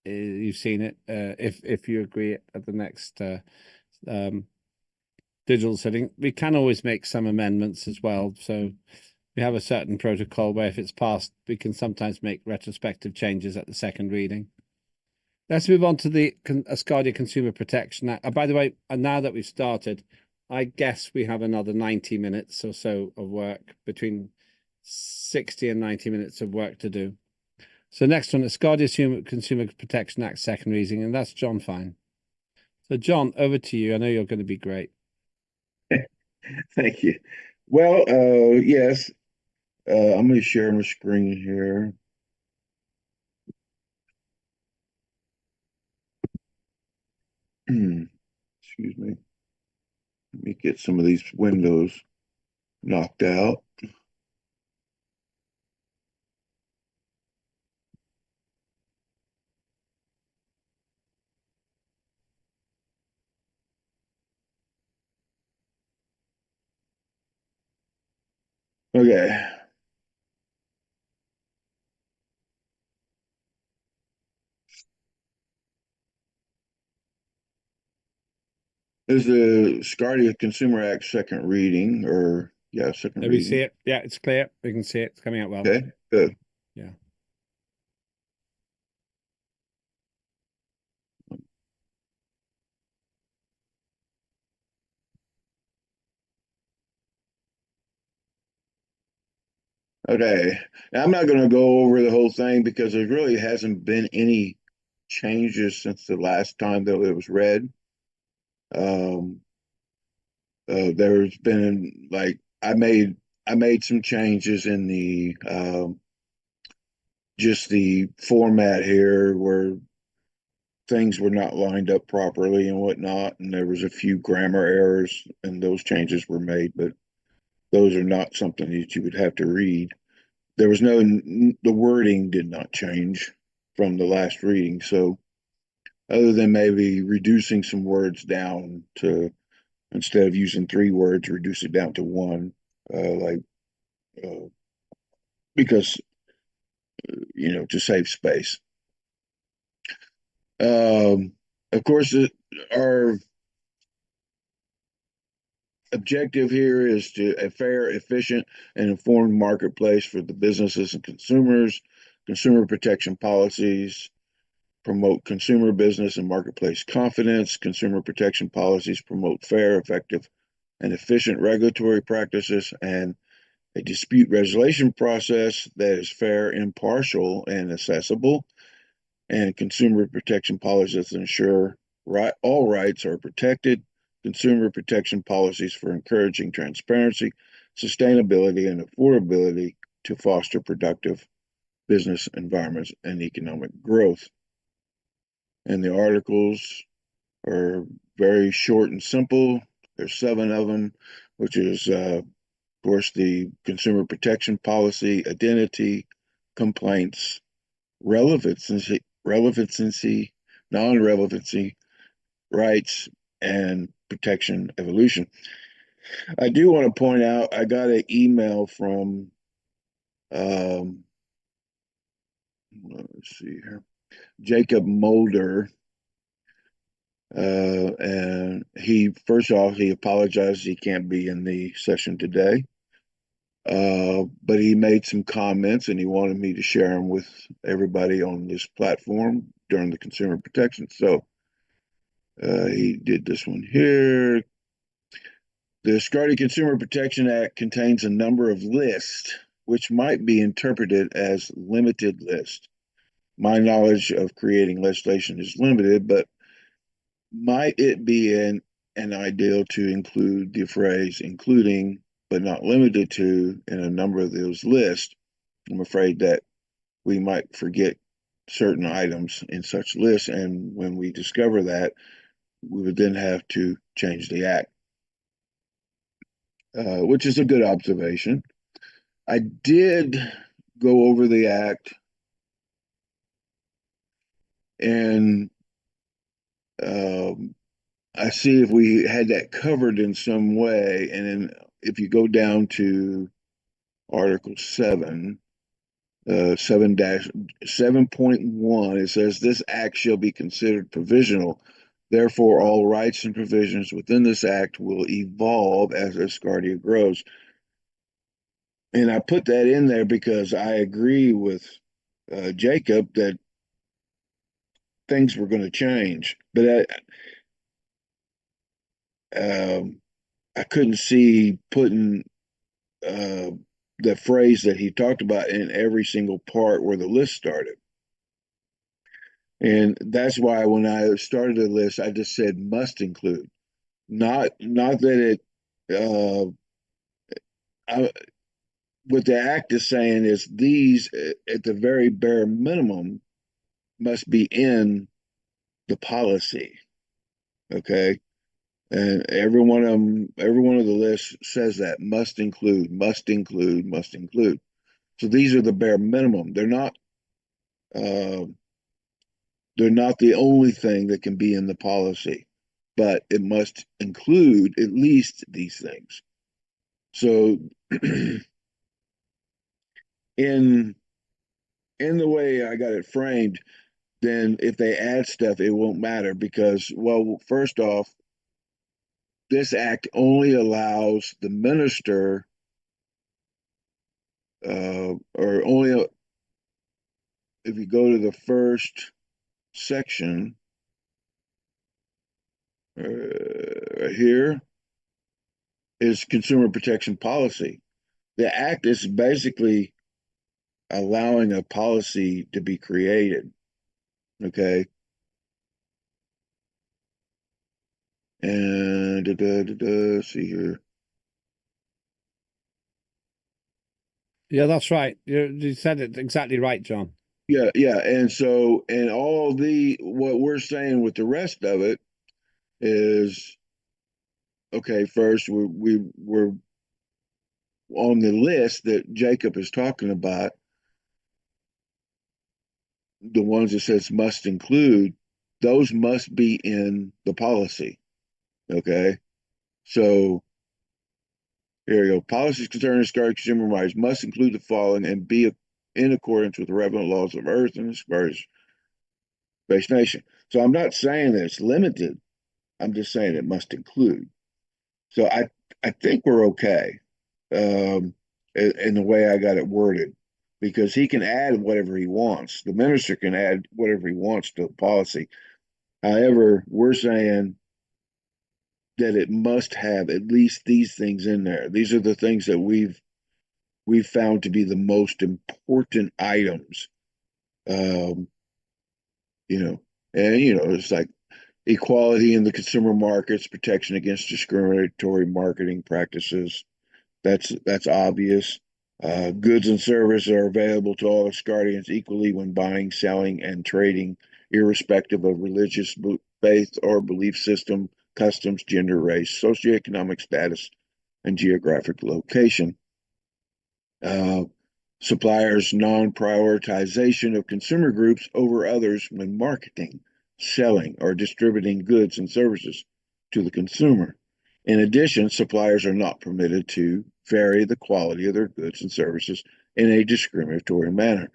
you've seen it. If you agree at the next digital sitting, we can always make some amendments as well. So we have a certain protocol where if it's passed, we can sometimes make retrospective changes at the second reading. Let's move on to the Asgardia Consumer Protection Act. By the way, now that we've started, I guess we have another 90 minutes or so of work, between 60 and 90 minutes of work to do. So next one, Asgardia Consumer Protection Act, second reading, and that's John Fine. So John, over to you. I know you're going to be great. Thank you. Well, yes, I'm going to share my screen here. Excuse me. Let me get some of these windows knocked out. Okay. This is the Asgardia Consumer Act second reading, or yeah, second Let reading. me see it. Yeah, it's clear. We can see it. It's coming out well. Okay, good. Yeah. Okay. Now, I'm not going to go over the whole thing because there really hasn't been any changes since the last time that it was read. There's been like I made some changes in the just the format here where things were not lined up properly and whatnot, and there was a few grammar errors, and those changes were made, but those are not something that you would have to read. There was the wording did not change from the last reading, so other than maybe reducing some words down to, instead of using 3 words, reduce it down to 1, uh, because to save space. Of course, our objective here is to a fair, efficient, and informed marketplace for the businesses and consumers, consumer protection policies, promote consumer business and marketplace confidence. Consumer protection policies promote fair, effective, and efficient regulatory practices, and a dispute resolution process that is fair, impartial, and accessible. And consumer protection policies ensure all rights are protected. Consumer protection policies for encouraging transparency, sustainability, and affordability to foster productive business environments and economic growth. And the articles are very short and simple. There's 7 of them, which is, of course, the consumer protection policy, identity, complaints, relevancy, non-relevancy, rights, and protection evolution. I do want to point out, I got an email from, let's see here, Jacob Mulder, and first off, he apologized he can't be in the session today. But he made some comments and he wanted me to share them with everybody on this platform during the consumer protection. So he did this one here. The Asgardia Consumer Protection Act contains a number of lists which might be interpreted as limited lists. My knowledge of creating legislation is limited, but might it be an ideal to include the phrase including but not limited to in a number of those lists? I'm afraid that we might forget certain items in such lists, and when we discover that, we would then have to change the act, which is a good observation. I did go over the act and I see if we had that covered in some way, and then if you go down to Article 7, 7-7.1, it says this act shall be considered provisional. Therefore, all rights and provisions within this act will evolve as Asgardia grows. And I put that in there because I agree with Jacob that things were going to change, but I couldn't see putting the phrase that he talked about in every single part where the list started. And that's why when I started the list, I just said must include, not that it. What the act is saying is these, at the very bare minimum, must be in the policy. Okay, and every one of them, every one of the lists says that must include, must include, must include. So these are the bare minimum. Uh, they're not the only thing that can be in the policy, but it must include at least these things. So in the way I got it framed, then if they add stuff, it won't matter because, well, first off, this act only allows the minister, or only if you go to the first section here is consumer protection policy. The act is basically allowing a policy to be created. Okay. And see here. Yeah, that's right. You said it exactly right, John. Yeah. And so, and all what we're saying with the rest of it is, okay, first we're on the list that Jacob is talking about, the ones that says must include, those must be in the policy. Okay. So here you go. Policies concerning Asgardia consumer rights must include the following and be in accordance with the relevant laws of Earth and Asgardia Space Nation. So I'm not saying that it's limited. I'm just saying it must include. So I think we're okay in the way I got it worded, because he can add whatever he wants. The minister can add whatever he wants to the policy. However, we're saying that it must have at least these things in there. These are the things that we've found to be the most important items. Um, it's like equality in the consumer markets, protection against discriminatory marketing practices. That's obvious. Goods and services are available to all Asgardians equally when buying, selling, and trading, irrespective of religious faith or belief system, customs, gender, race, socioeconomic status, and geographic location. Suppliers' non-prioritization of consumer groups over others when marketing, selling, or distributing goods and services to the consumer. In addition, suppliers are not permitted to vary the quality of their goods and services in a discriminatory manner.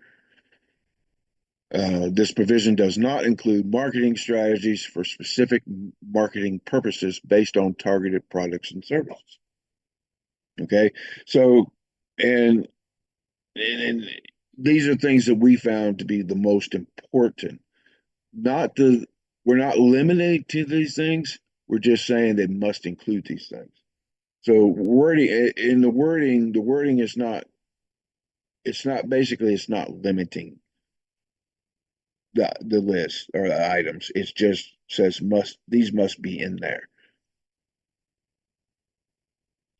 This provision does not include marketing strategies for specific marketing purposes based on targeted products and services. Okay, so and these are things that we found to be the most important. We're not limiting to these things. We're just saying they must include these things. So wording in the wording is not. It's not basically. It's not limiting the list or the items. It just says these must be in there.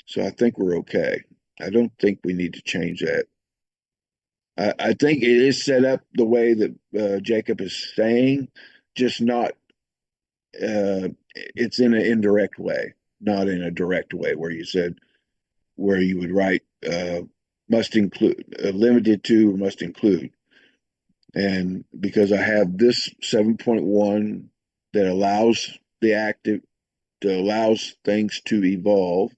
So I think we're okay. I don't think we need to change that. I think it is set up the way that Jacob is saying, just not. It's in an indirect way, not in a direct way, where you would write must include, limited to, must include. And because I have this 7.1 that allows the active, that allows things to evolve,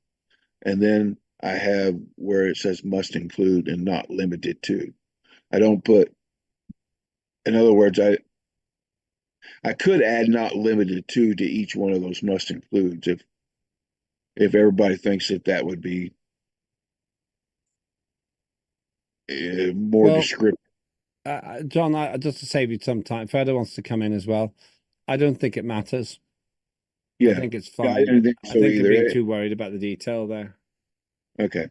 and then I have where it says must include and not limited to. I don't put, in other words, I could add not limited to each one of those must includes if everybody thinks that that would be more Well, descriptive. John, just to save you some time, Feda wants to come in as well. I don't think it matters. I Yeah. think it's Yeah, I fine. didn't think I so think they're being either. too worried about the detail there. Okay.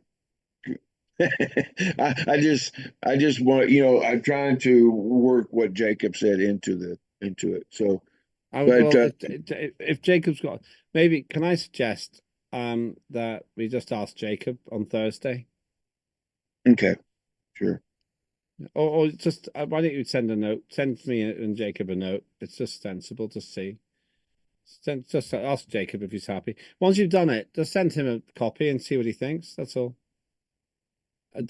I just want, I'm trying to work what Jacob said into it. So, I would, but well, if Jacob's got, maybe can I suggest that we just ask Jacob on Thursday, okay, sure. or just why don't you send a note? Send me and Jacob a note. It's just sensible to see. Just ask Jacob if he's happy. Once you've done it, just send him a copy and see what he thinks. That's all.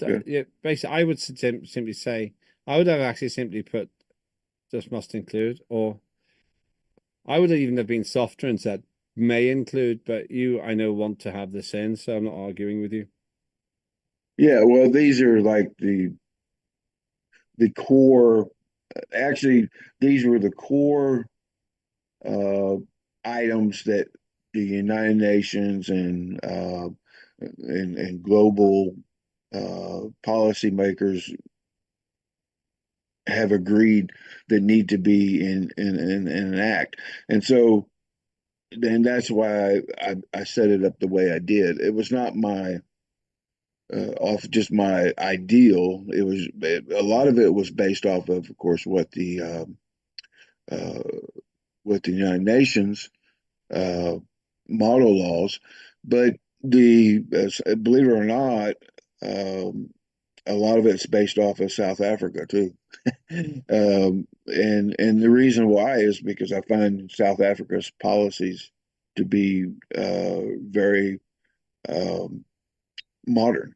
Yeah. Yeah, basically, I would simply say I would have actually simply put just must include, or I would even have been softer and said may include, but you, I know, want to have this in, so I'm not arguing with you. Yeah, well, these are like the core. Actually, these were the core uh, items that the United Nations and global policymakers have agreed that need to be in an act. And so then that's why I set it up the way I did. It was not my off just my ideal. It was a lot of it was based off of course, uh, what the United Nations uh, model laws, but believe it or not, um, a lot of it's based off of South Africa too. And the reason why is because I find South Africa's policies to be very um, modern,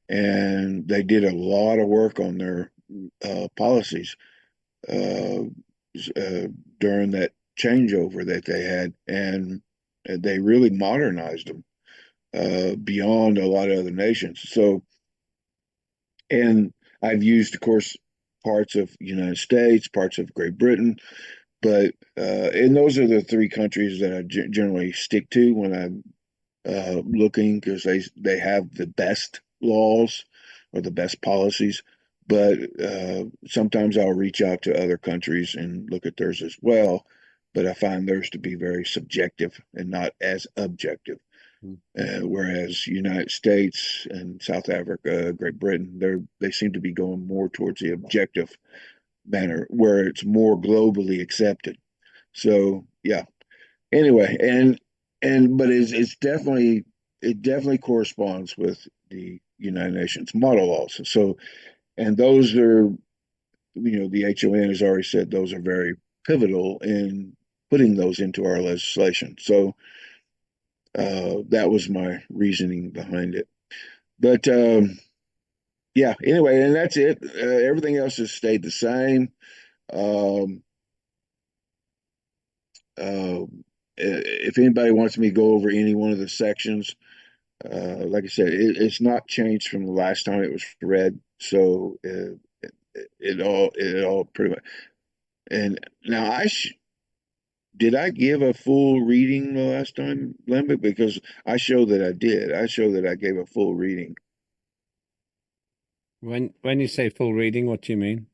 and they did a lot of work on their policies uh, uh, during that changeover that they had, and they really modernized them beyond a lot of other nations. So, and I've used, of course, parts of United States, parts of Great Britain, but and those are the three countries that I generally stick to when I'm looking because they have the best laws or the best policies. But sometimes I'll reach out to other countries and look at theirs as well. But I find theirs to be very subjective and not as objective. Whereas United States and South Africa, Great Britain, they seem to be going more towards the objective manner where it's more globally accepted. So yeah. Anyway, and but it's definitely it definitely corresponds with the United Nations model laws. So and those are the HON has already said those are very pivotal in putting those into our legislation. So that was my reasoning behind it. But yeah, anyway, and that's it. Everything else has stayed the same. Um, if anybody wants me to go over any one of the sections, like I said, it's not changed from the last time it was read. So it all pretty much. And now did I give a full reading the last time, Lambert? Because I show that I did. I show that I gave a full reading. When you say full reading, what do you mean?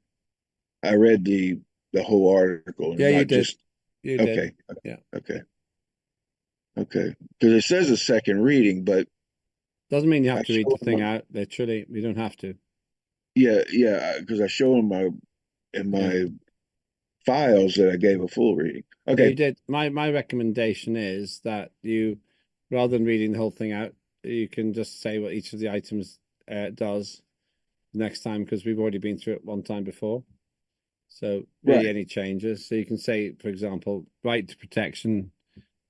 I read the whole article and Yeah, you not did. just You okay. did. Yeah. Okay. Okay. Because it says a second reading, but Doesn't mean you have I to read the show thing my out, literally. You don't have to. yeah, because I show in Yeah. my files that I gave a full reading. Yeah, you Okay. did. My recommendation is that you, rather than reading the whole thing out, you can just say what each of the items does next time, because we've already been through it one time before. So really Right. any changes. So you can say, for example, right to protection,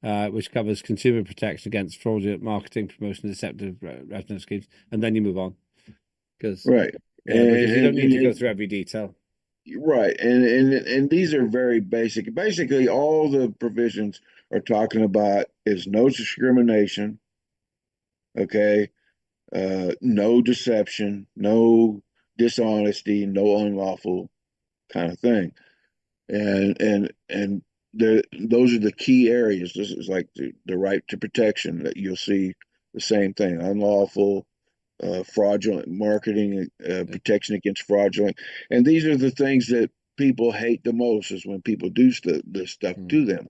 which covers consumer protection against fraudulent marketing, promotion, deceptive revenue schemes, and then you move on. Because Right. yeah, because you don't need to go And through every detail. right. And these are very basic. Basically, all the provisions are talking about is no discrimination, okay? No deception, no dishonesty, no unlawful kind of thing. And those are the key areas. This is like the right to protection that you'll see the same thing: unlawful, fraudulent marketing, protection against fraudulent, and these are the things that people hate the most is when people do this stuff to them.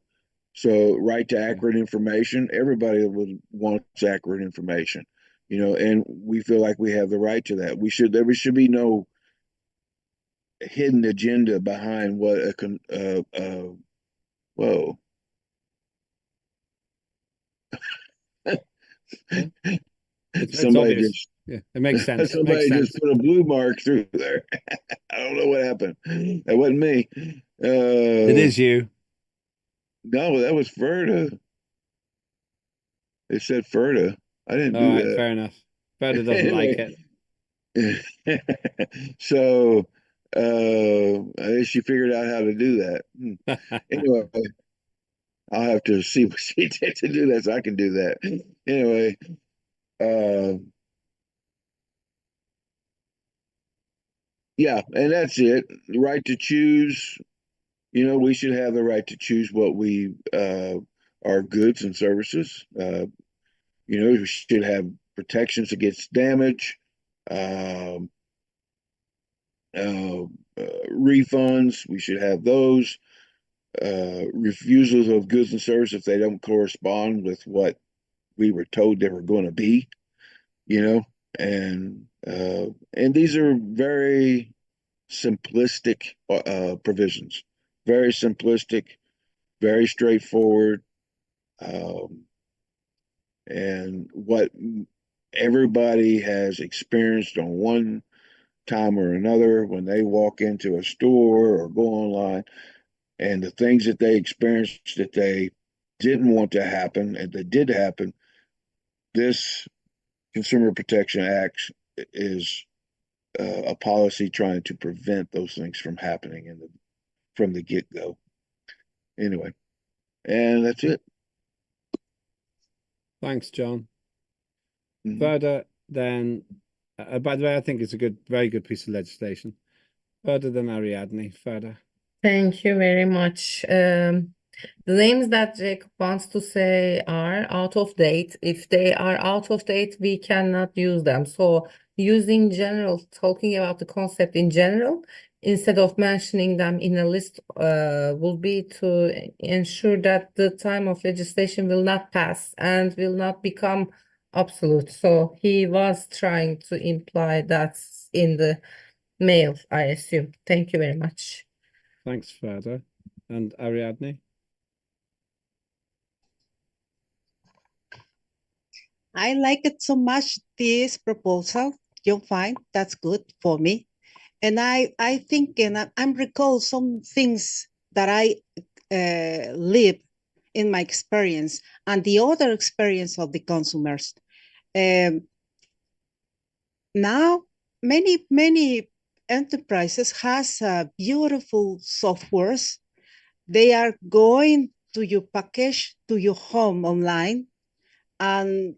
So, right to accurate information, everybody wants accurate information, and we feel like we have the right to that. There should be no hidden agenda behind what whoa. It's Somebody obvious. just Yeah, it makes sense. It makes somebody sense. just put a blue mark through there. I don't know what happened. That wasn't me. It is you. No, that was Ferda. It said Ferda. I didn't All do right, that. fair enough. Further doesn't like it. So I guess she figured out how to do that. Anyway, I'll have to see what she did to do that so I can do that. Anyway, yeah, and that's it. The right to choose. We should have the right to choose what our goods and services. We should have protections against damage, um, uh, refunds. We should have those. Refusals of goods and services if they don't correspond with what we were told they were going to be. You know, and these are very simplistic provisions, very simplistic, very straightforward, and what everybody has experienced on one time or another when they walk into a store or go online, and the things that they experienced that they didn't want to happen and that did happen. This Consumer Protection Act is a policy trying to prevent those things from happening from the get-go. Anyway, and that's it. Thanks, John. Mhm. Further than, by the way, I think it's a very good piece of legislation. Further than Ariadne, further. Thank you very much. The names that Jacob wants to say are out of date. If they are out of date, we cannot use them. So using general, talking about the concept in general, instead of mentioning them in a list, will be to ensure that the time of legislation will not pass and will not become obsolete. So he was trying to imply that in the mail, I assume. Thank you very much. Thanks, further. And Ariadne? I like it so much, this proposal. You'll find that's good for me. And I think, and I'm recall some things that I live in my experience and the other experience of the consumers. Now, many enterprises has beautiful softwares. They are going to your package to your home online, and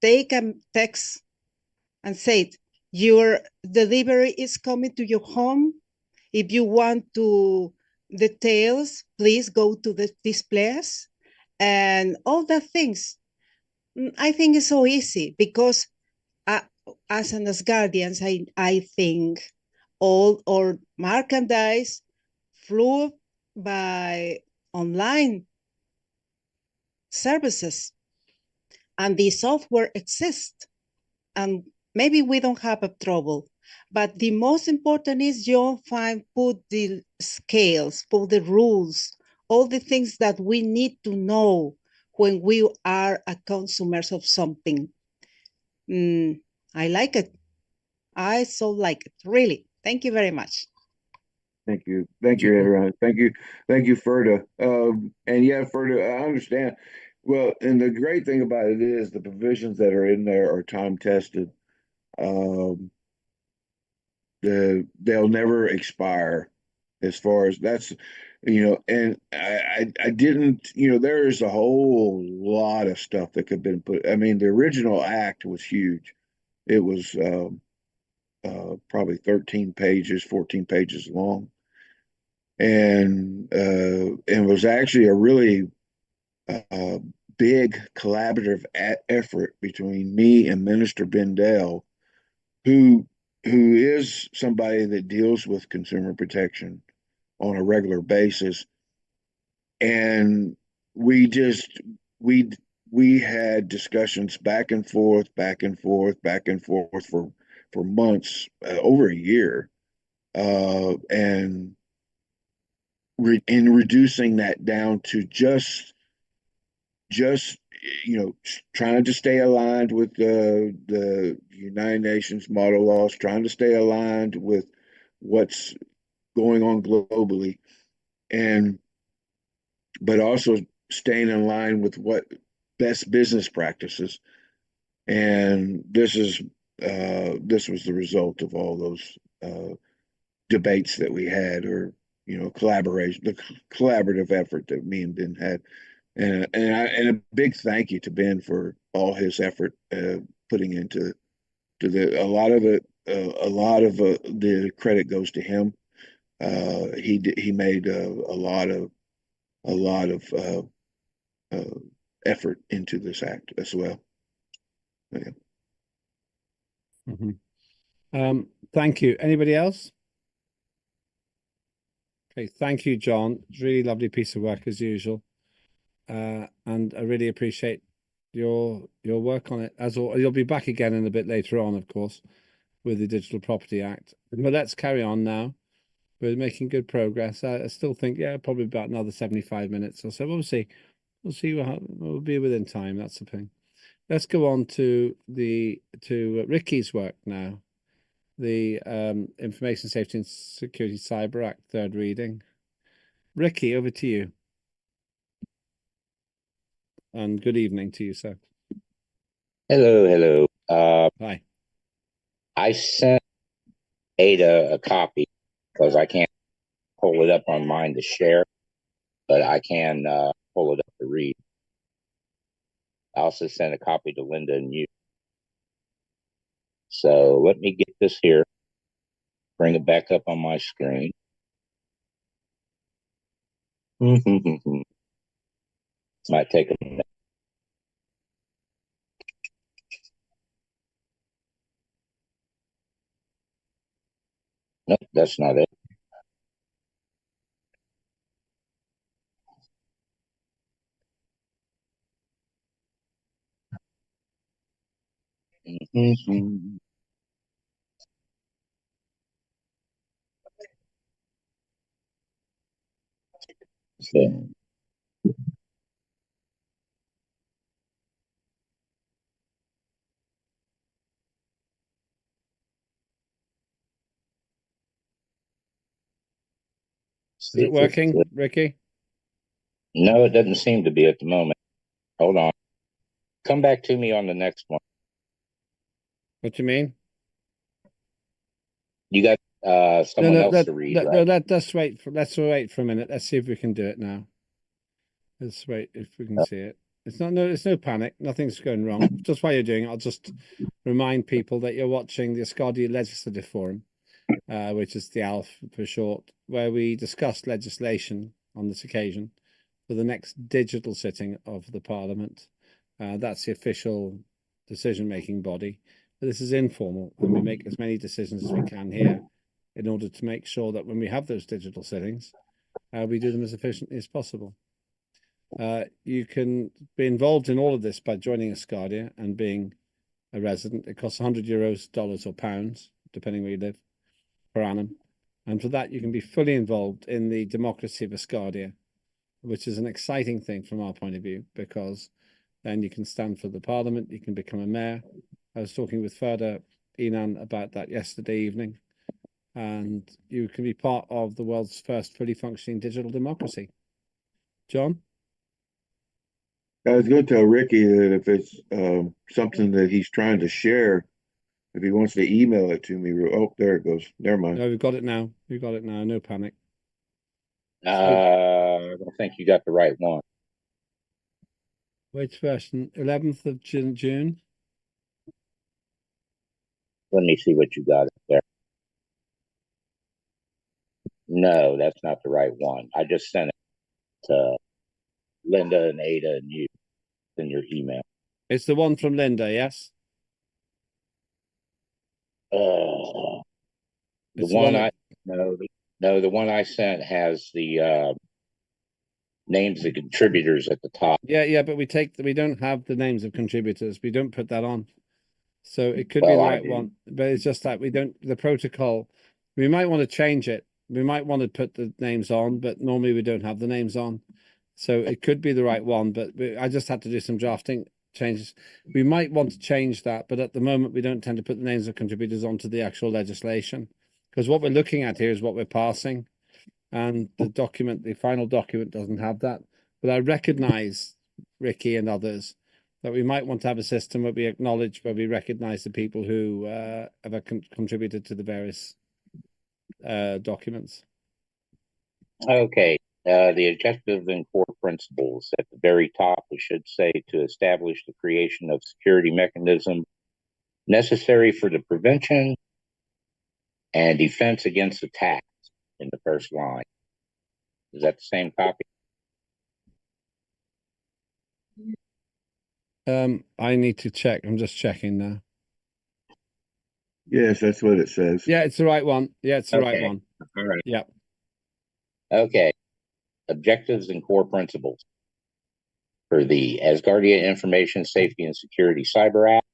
they can text and say, your delivery is coming to your home. If you want to details, please go to this place and all the things. I think it's so easy because as an Asgardians, I think all our merchandise flew by online services, and the software exists, and maybe we don't have a trouble. But the most important is you put the scales, put the rules, all the things that we need to know when we are a consumers of something. I like it. I so like it, really. Thank you very much. Thank you. Thank you, everyone. Thank you. Thank you, Ferda. And yeah, Ferda, I understand. Well, and the great thing about it is the provisions that are in there are time tested. Um, they'll never expire as far as that's, and I didn't, there's a whole lot of stuff that could have been put. I mean, the original act was huge. It was probably 13 pages, 14 pages long. And it was actually a really big collaborative effort between me and Minister Bendel, who is somebody that deals with consumer protection on a regular basis. And we just we had discussions back and forth, back and forth, back and forth for months, over a year, and in reducing that down to just trying to stay aligned with the United Nations model laws, trying to stay aligned with what's going on globally, and but also staying in line with what best business practices. And this was the result of all those debates that we had, or collaboration, the collaborative effort that me and Ben had. And a big thank you to Ben for all his effort putting into a lot of it. A lot of the credit goes to him. He made a lot of effort into this act as well. Yeah. Thank you. Anybody else? Okay, thank you, John. It's really lovely piece of work as usual. And I really appreciate your work on it. As all, you'll be back again in a bit later on, of course, with the Digital Property Act. But let's carry on now. We're making good progress. I still think, yeah, probably about another 75 minutes or so. We'll see. We'll see we'll be within time. That's the thing. Let's go on to Ricky's work now. The Information Safety and Security Cyber Act, third reading. Ricky, over to you. And good evening to you, sir. Hello. Hi. I sent Ada a copy because I can't pull it up on mine to share, but I can pull it up to read. I also sent a copy to Linda and you. So let me get this here, bring it back up on my screen. Might take a minute. Nope, that's not it. So, is it working, Ricky? No, it doesn't seem to be at the moment. Hold on. Come back to me on the next one. What do you mean? You got someone else to read, right? No, let's wait for a minute. Let's see if we can do it now. Let's wait if we can see it. It's no panic. Nothing's going wrong. Just while you're doing it, I'll just remind people that you're watching the Asgardia Legislative Forum, which is the ALF for short, where we discuss legislation on this occasion for the next digital sitting of the Parliament. That's the official decision-making body. But this is informal, and we make as many decisions as we can here in order to make sure that when we have those digital sittings, we do them as efficiently as possible. You can be involved in all of this by joining Asgardia and being a resident. It costs €100, dollars or pounds, depending where you live, per annum. And for that, you can be fully involved in the democracy of Asgardia, which is an exciting thing from our point of view, because then you can stand for the Parliament, you can become a mayor. I was talking with Ferda Inan about that yesterday evening, and you can be part of the world's first fully functioning digital democracy. John? I was going to tell Ricky that if it's something that he's trying to share, if he wants to email it to me. Oh, there it goes. Never mind. No, we've got it now. We've got it now. No panic. I don't think you got the right one. Which version? 11th of June? Let me see what you got there. No, that's not the right one. I just sent it to Linda and Ada and you in your email. It's the one from Linda, yes? The It's one that- the one I sent has the names of contributors at the top. Yeah, but we don't have the names of contributors. We don't put that on. So it could be Well, the I right do. one, but it's just that the protocol, we might want to change it. We might want to put the names on, but normally we don't have the names on. So it could be the right one, but I just had to do some drafting changes. We might want to change that, but at the moment we don't tend to put the names of contributors onto the actual legislation, because what we're looking at here is what we're passing, and the final document doesn't have that. But I recognize, Ricky and others, that we might want to have a system where we acknowledge, where we recognize the people who have contributed to the various documents. Okay. The objective and core principles at the very top, we should say, to establish the creation of security mechanism necessary for the prevention and defense against attacks in the first line. Is that the same copy? I need to check. I'm just checking now. Yes, that's what it says. Yeah, it's the right one. Yeah, it's the right Okay. one. All right. Yeah. Okay. Objectives and core principles for the Asgardia Information Safety and Security Cyber Act.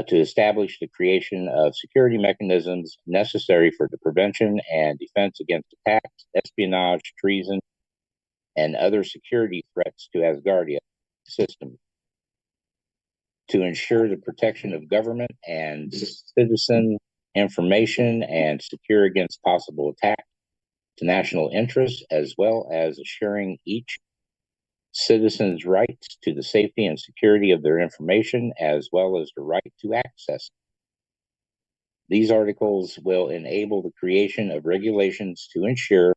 To establish the creation of security mechanisms necessary for the prevention and defense against attacks, espionage, treason, and other security threats to Asgardia systems. To ensure the protection of government and citizen information and secure against possible attack to national interests, as well as assuring each citizens' rights to the safety and security of their information, as well as the right to access. These articles will enable the creation of regulations to ensure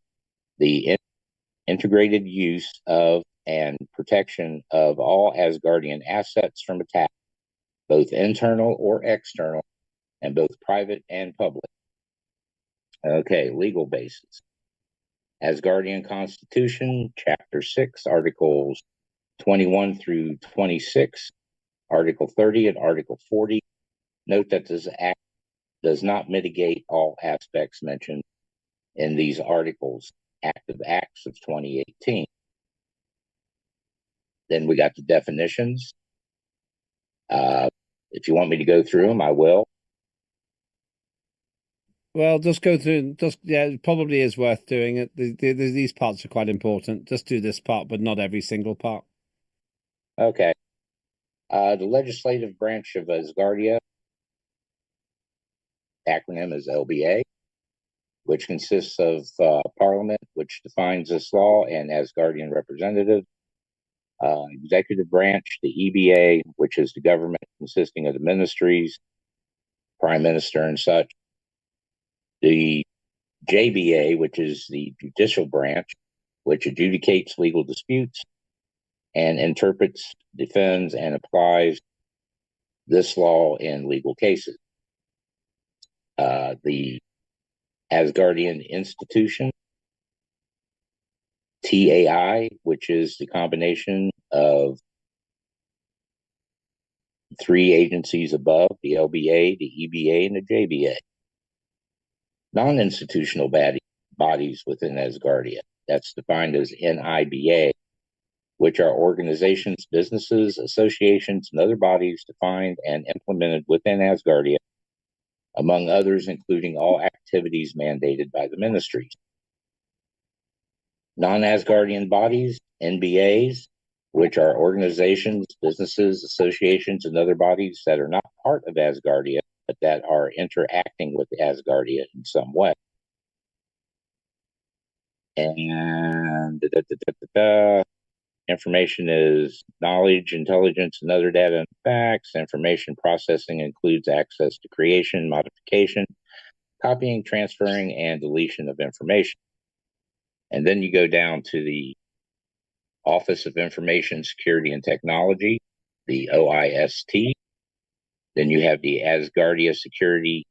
the integrated use of and protection of all Asgardian assets from attack, both internal or external, and both private and public. Okay, legal basis. Asgardian Constitution, Chapter 6, Articles 21 through 26, Article 30 and Article 40. Note that this act does not mitigate all aspects mentioned in these articles. Act of Acts of 2018. Then we got the definitions. If you want me to go through them, I will. Well, just go through. Yeah, it probably is worth doing it. These parts are quite important. Just do this part, but not every single part. Okay. The legislative branch of Asgardia, acronym is LBA, which consists of Parliament, which defines this law, and Asgardian representative. Executive branch, the EBA, which is the government consisting of the ministries, prime minister, and such. The JBA, which is the judicial branch, which adjudicates legal disputes and interprets, defends, and applies this law in legal cases. The Asgardian Institution, TAI, which is the combination of three agencies above, the LBA, the EBA, and the JBA. Non-institutional bodies within Asgardia, that's defined as NIBA, which are organizations, businesses, associations, and other bodies defined and implemented within Asgardia, among others, including all activities mandated by the ministries. Non-Asgardian bodies, NBAs, which are organizations, businesses, associations, and other bodies that are not part of Asgardia, but that are interacting with Asgardia in some way. And information is knowledge, intelligence, and other data and facts. Information processing includes access to creation, modification, copying, transferring, and deletion of information. And then you go down to the Office of Information Security and Technology, the OIST. Then you have the Asgardia Security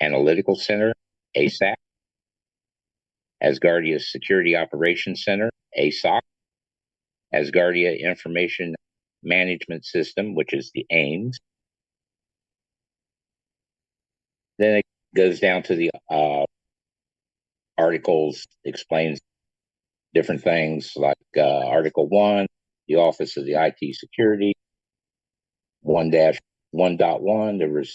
Analytical Center, ASAC. Asgardia Security Operations Center, ASOC, Asgardia Information Management System, which is the AIMS. Then it goes down to the articles, explains different things like Article 1, the Office of the IT Security, 1-1.1, the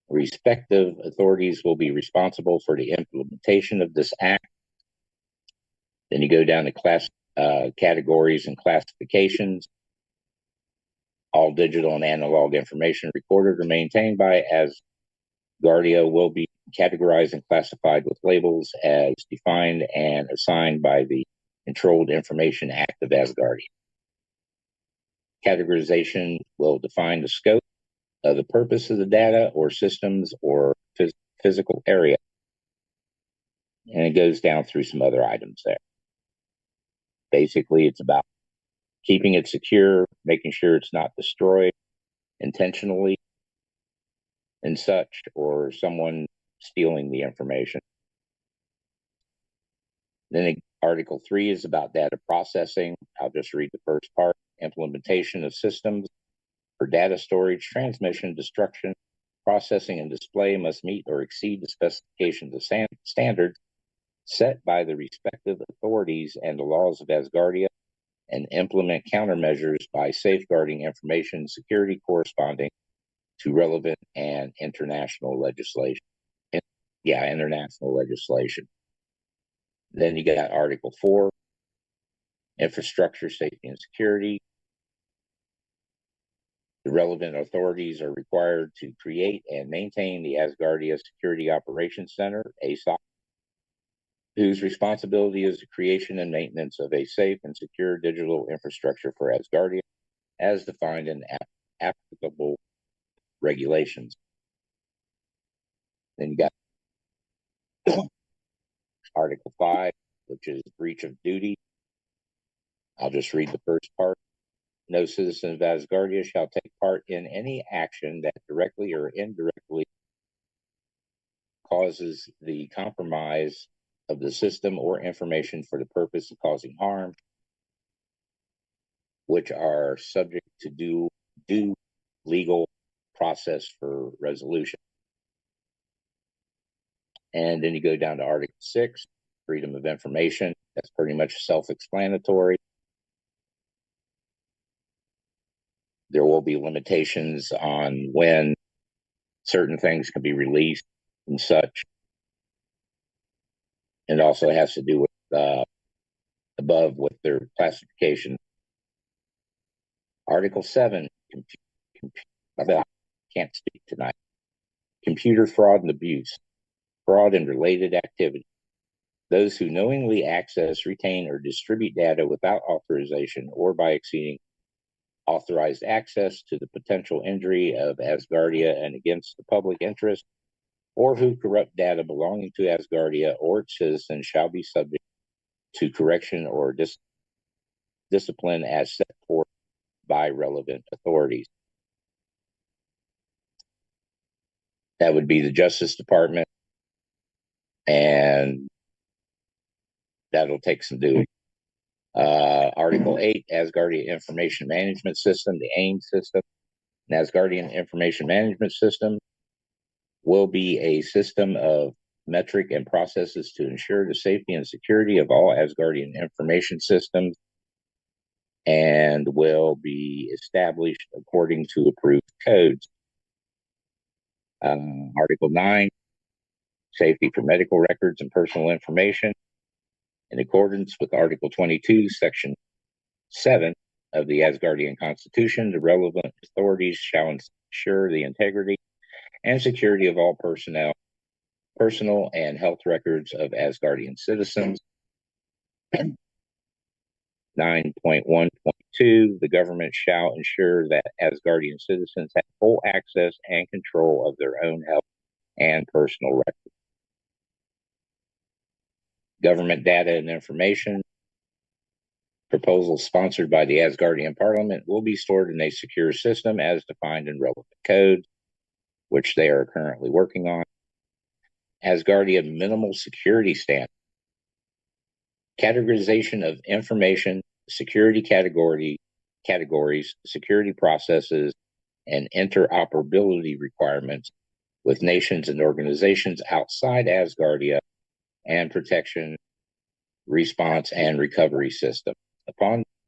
respective authorities will be responsible for the implementation of this act. Then you go down to class categories and classifications. All digital and analog information recorded or maintained by Asgardia will be categorized and classified with labels as defined and assigned by the Controlled Information Act of Asgardia. Categorization will define the scope of the purpose of the data or systems or physical area. And it goes down through some other items there. Basically, it's about keeping it secure, making sure it's not destroyed intentionally and such, or someone stealing the information. Then Article 3 is about data processing. I'll just read the first part. Implementation of systems for data storage, transmission, destruction, processing, and display must meet or exceed the specifications of standards set by the respective authorities and the laws of Asgardia, and implement countermeasures by safeguarding information security corresponding to relevant and international legislation. International legislation. Then you got Article 4, infrastructure, safety, and security. The relevant authorities are required to create and maintain the Asgardia Security Operations Center, ASOC, whose responsibility is the creation and maintenance of a safe and secure digital infrastructure for Asgardia, as defined in applicable regulations. Then you got Article 5, which is breach of duty. I'll just read the first part. No citizen of Asgardia shall take part in any action that directly or indirectly causes the compromise of the system or information for the purpose of causing harm, which are subject to due legal process for resolution. And then you go down to Article 6, freedom of information. That's pretty much self-explanatory. There will be limitations on when certain things can be released and such. It also has to do with above with their classification. Article 7, I can't speak tonight. Computer fraud and abuse, fraud and related activity. Those who knowingly access, retain, or distribute data without authorization or by exceeding authorized access to the potential injury of Asgardia and against the public interest, or who corrupt data belonging to Asgardia or its citizens shall be subject to correction or discipline as set forth by relevant authorities. That would be the Justice Department, and that'll take some doing. Article 8, Asgardia Information Management System, the AIM system. An Asgardian Information Management System will be a system of metric and processes to ensure the safety and security of all Asgardian information systems, and will be established according to approved codes. Article 9, safety for medical records and personal information. In accordance with Article 22, Section 7 of the Asgardian Constitution, the relevant authorities shall ensure the integrity and security of all personal and health records of Asgardian citizens. 9.1.2, the government shall ensure that Asgardian citizens have full access and control of their own health and personal records. Government data and information. Proposals sponsored by the Asgardian Parliament will be stored in a secure system as defined in relevant codes, which they are currently working on. Asgardia minimal security standard. categorization of information, security categories, security processes, and interoperability requirements with nations and organizations outside Asgardia, and protection, response, and recovery system.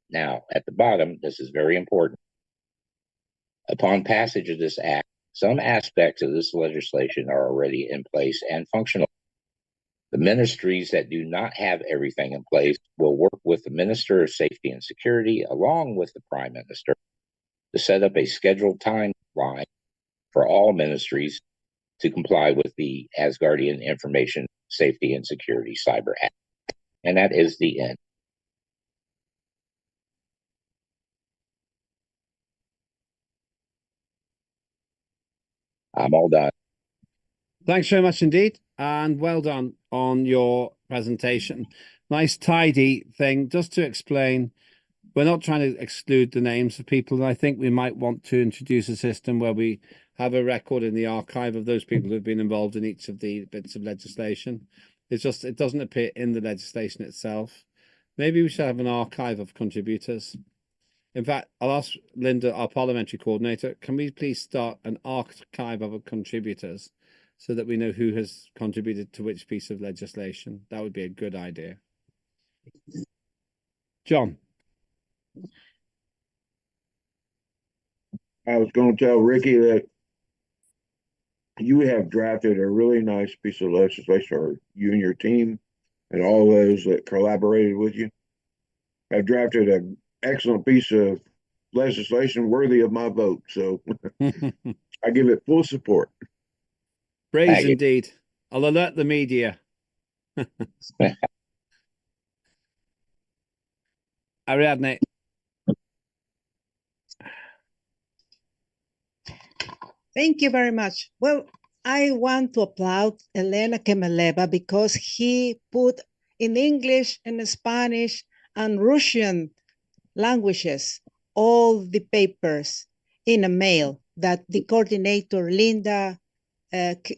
Now, at the bottom, this is very important. Upon passage of this act, some aspects of this legislation are already in place and functional. The ministries that do not have everything in place will work with the Minister of Safety and Security, along with the Prime Minister, to set up a scheduled timeline for all ministries to comply with the Asgardian Information Safety and Security Cyber Act. And that is the end. I'm all done. Thanks very much indeed, and well done on your presentation. Nice tidy thing. Just to explain, we're not trying to exclude the names of people, and I think we might want to introduce a system where we have a record in the archive of those people who've been involved in each of the bits of legislation. It's just, it doesn't appear in the legislation itself. Maybe we should have an archive of contributors. In fact, I'll ask Linda, our parliamentary coordinator, can we please start an archive of contributors so that we know who has contributed to which piece of legislation? That would be a good idea. John. I was going to tell Ricky that you have drafted a really nice piece of legislation, or you and your team and all those that collaborated with you have drafted an excellent piece of legislation worthy of my vote. So I give it full support. Praise indeed. I'll alert the media. Ariadne. Thank you very much. Well, I want to applaud Elena Kemeleva because he put in English and Spanish and Russian languages all the papers in a mail that the coordinator Linda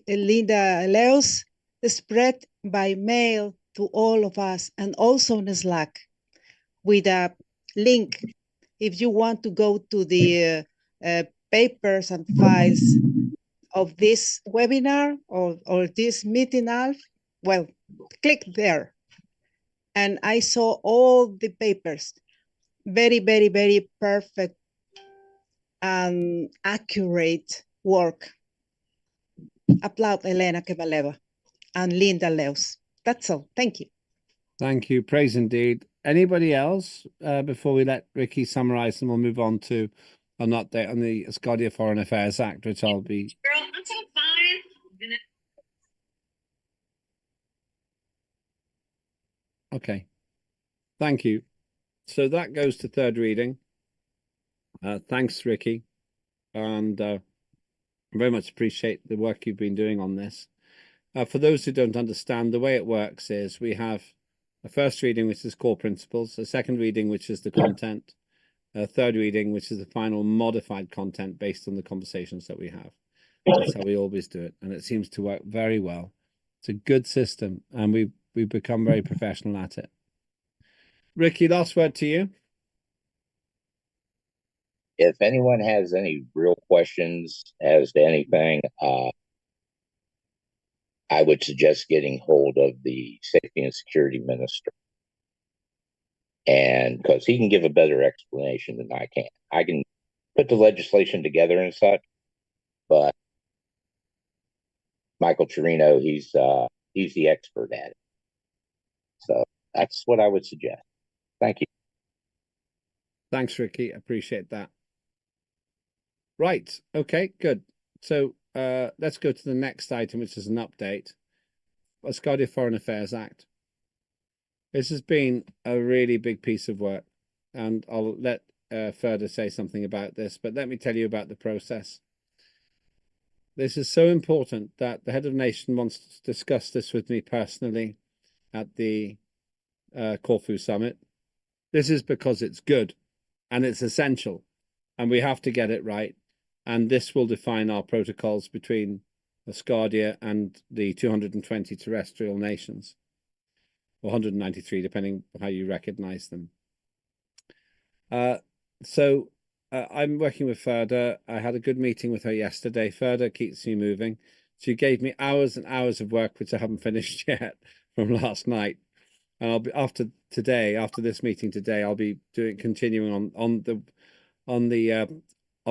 Leos spread by mail to all of us, and also in Slack with a link if you want to go to the papers and files of this webinar or this meeting, Alf. Well, click there. And I saw all the papers. Very, very, very perfect and accurate work. Applaud Elena Kemaleva and Linda Leos. That's all. Thank you. Thank you. Praise indeed. Anybody else before we let Ricky summarize, and we'll move on to an update on the Asgardia Foreign Affairs Act, which I'll be... Girl, I'm so fine. Okay. Thank you. So that goes to third reading. Thanks, Ricky. And I very much appreciate the work you've been doing on this. For those who don't understand, the way it works is we have a first reading, which is core principles, a second reading, which is the content, a third reading, which is the final modified content based on the conversations that we have. That's how we always do it, and it seems to work very well. It's a good system, and we've become very professional at it. Ricky, last word to you. If anyone has any real questions as to anything, I would suggest getting hold of the Safety and Security Minister, and because he can give a better explanation than I can. I can put the legislation together and such, but Michael Chirino, he's the expert at it. So that's what I would suggest. Thank you. Thanks, Ricky. Appreciate that. Right. Okay, good. So let's go to the next item, which is an update. Asgardia Foreign Affairs Act. This has been a really big piece of work, and I'll let Ferda say something about this, but let me tell you about the process. This is so important that the head of nation wants to discuss this with me personally at the Corfu summit. This is because it's good and it's essential, and we have to get it right. And this will define our protocols between Asgardia and the 220 terrestrial nations. or 193, depending on how you recognize them. So I'm working with Ferda. I had a good meeting with her yesterday. Ferda keeps me moving. She gave me hours and hours of work, which I haven't finished yet from last night. And I'll be after this meeting today, I'll be continuing on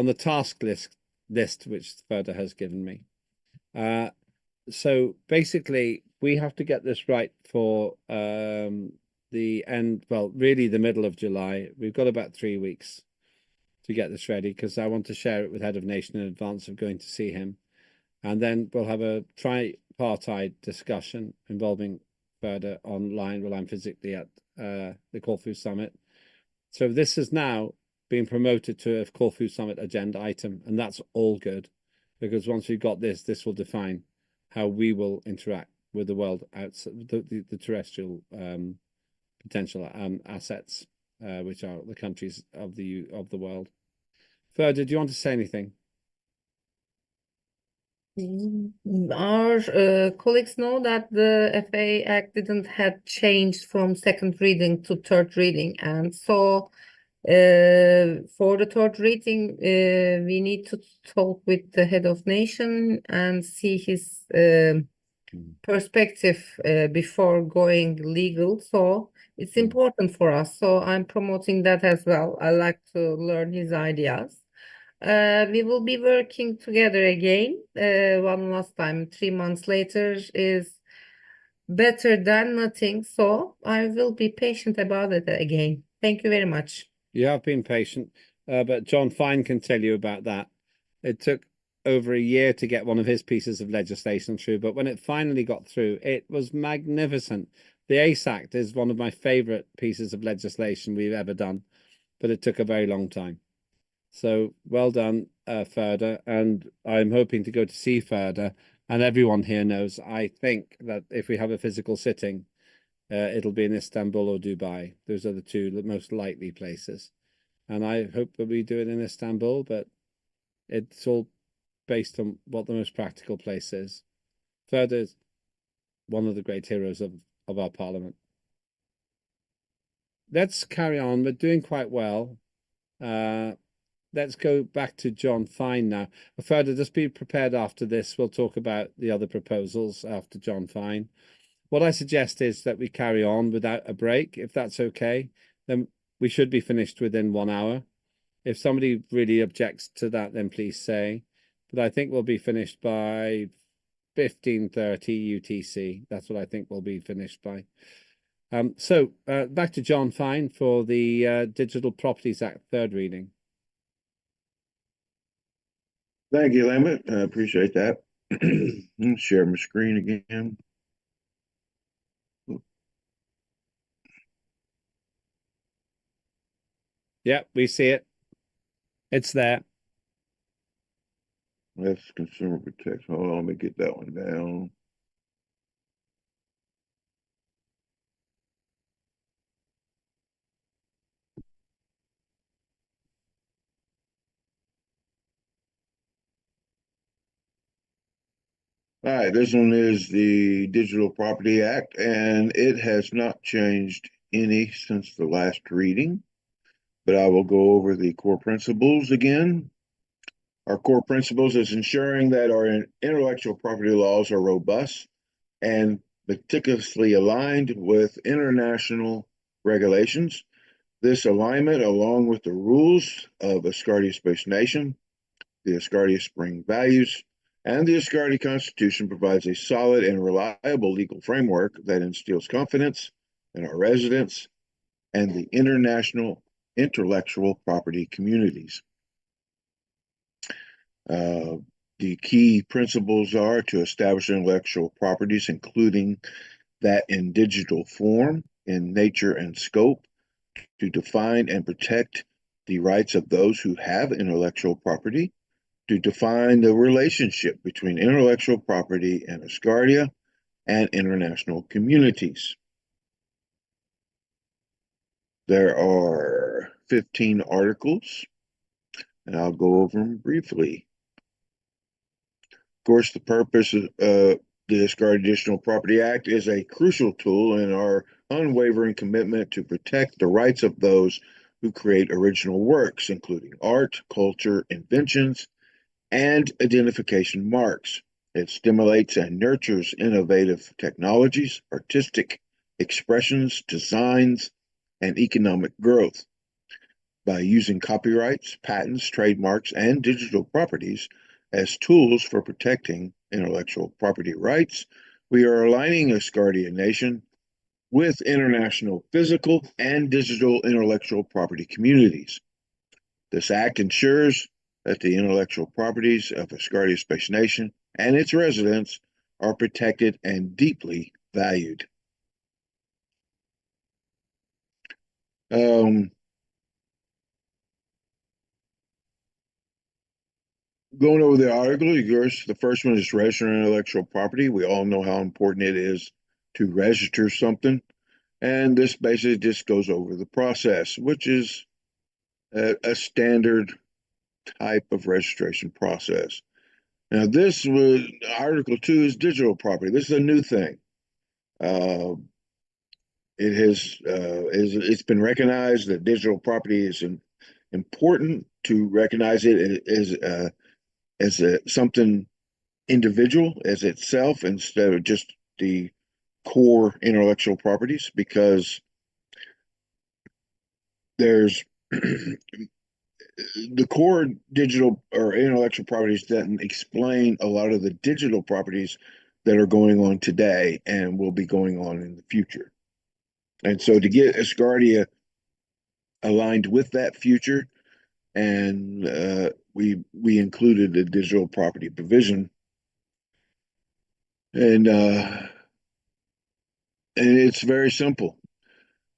the task list which Ferda has given me. So basically, we have to get this right for the end, well, really the middle of July. We've got about 3 weeks to get this ready because I want to share it with Head of Nation in advance of going to see him. And then we'll have a tripartite discussion involving Ferda online while I'm physically at the Corfu Summit. So this has now been promoted to a Corfu Summit agenda item, and that's all good because once we've got this will define how we will interact with the world outside the terrestrial potential assets, which are the countries of the world. Ferda, do you want to say anything? Our colleagues know that the FA Act didn't have changed from second reading to third reading, and so for the third reading, we need to talk with the head of nation and see his perspective before going legal. So it's important for us. So I'm promoting that as well. I like to learn his ideas. We will be working together again. One last time, 3 months later is better than nothing. So I will be patient about it again. Thank you very much. You have been patient, but John Fine can tell you about that. It took over a year to get one of his pieces of legislation through, but when it finally got through, it was magnificent. The ACE Act is one of my favorite pieces of legislation we've ever done, but it took a very long time. So well done, Ferda, and I'm hoping to go to see Ferda, and everyone here knows, I think that if we have a physical sitting, it'll be in Istanbul or Dubai. Those are the two most likely places. And I hope that we do it in Istanbul, but it's all based on what the most practical place is. Ferda is one of the great heroes of our parliament. Let's carry on. We're doing quite well. Let's go back to John Fine now. Ferda, just be prepared after this. We'll talk about the other proposals after John Fine. What I suggest is that we carry on without a break. If that's okay, then we should be finished within 1 hour. If somebody really objects to that, then please say. But I think we'll be finished by 15:30 UTC. That's what I think we'll be finished by. So back to John Fine for the Digital Properties Act third reading. Thank you, Lambert. I appreciate that. Share my screen again. Yeah, we see it. It's there. That's consumer protection. Hold on, let me get that one down. All right, this one is the Digital Property Act, and it has not changed any since the last reading, but I will go over the core principles again. Our core principles is ensuring that our intellectual property laws are robust and meticulously aligned with international regulations. This alignment, along with the rules of Asgardia Space Nation, the Asgardia Spring Values, and the Asgardia Constitution, provides a solid and reliable legal framework that instills confidence in our residents and the international intellectual property communities. The key principles are to establish intellectual properties, including that in digital form, in nature and scope, to define and protect the rights of those who have intellectual property, to define the relationship between intellectual property and Asgardia and international communities. There are 15 articles, and I'll go over them briefly. Of course, the purpose of the Asgardia Additional Property Act is a crucial tool in our unwavering commitment to protect the rights of those who create original works, including art, culture, inventions, and identification marks. It stimulates and nurtures innovative technologies, artistic expressions, designs, and economic growth. By using copyrights, patents, trademarks, and digital properties as tools for protecting intellectual property rights, we are aligning Asgardia Nation with international physical and digital intellectual property communities. This act ensures that the intellectual properties of Asgardia Space Nation and its residents are protected and deeply valued. Going over the article, the first one is registering intellectual property. We all know how important it is to register something. And this basically just goes over the process, which is a standard type of registration process. Now, this was Article 2 is digital property. This is a new thing. It's been recognized that digital property is important to recognize it as something individual as itself instead of just the core intellectual properties, because there's the core digital or intellectual properties that explain a lot of the digital properties that are going on today and will be going on in the future. And so to get Asgardia aligned with that future, and we included the digital property provision, and it's very simple.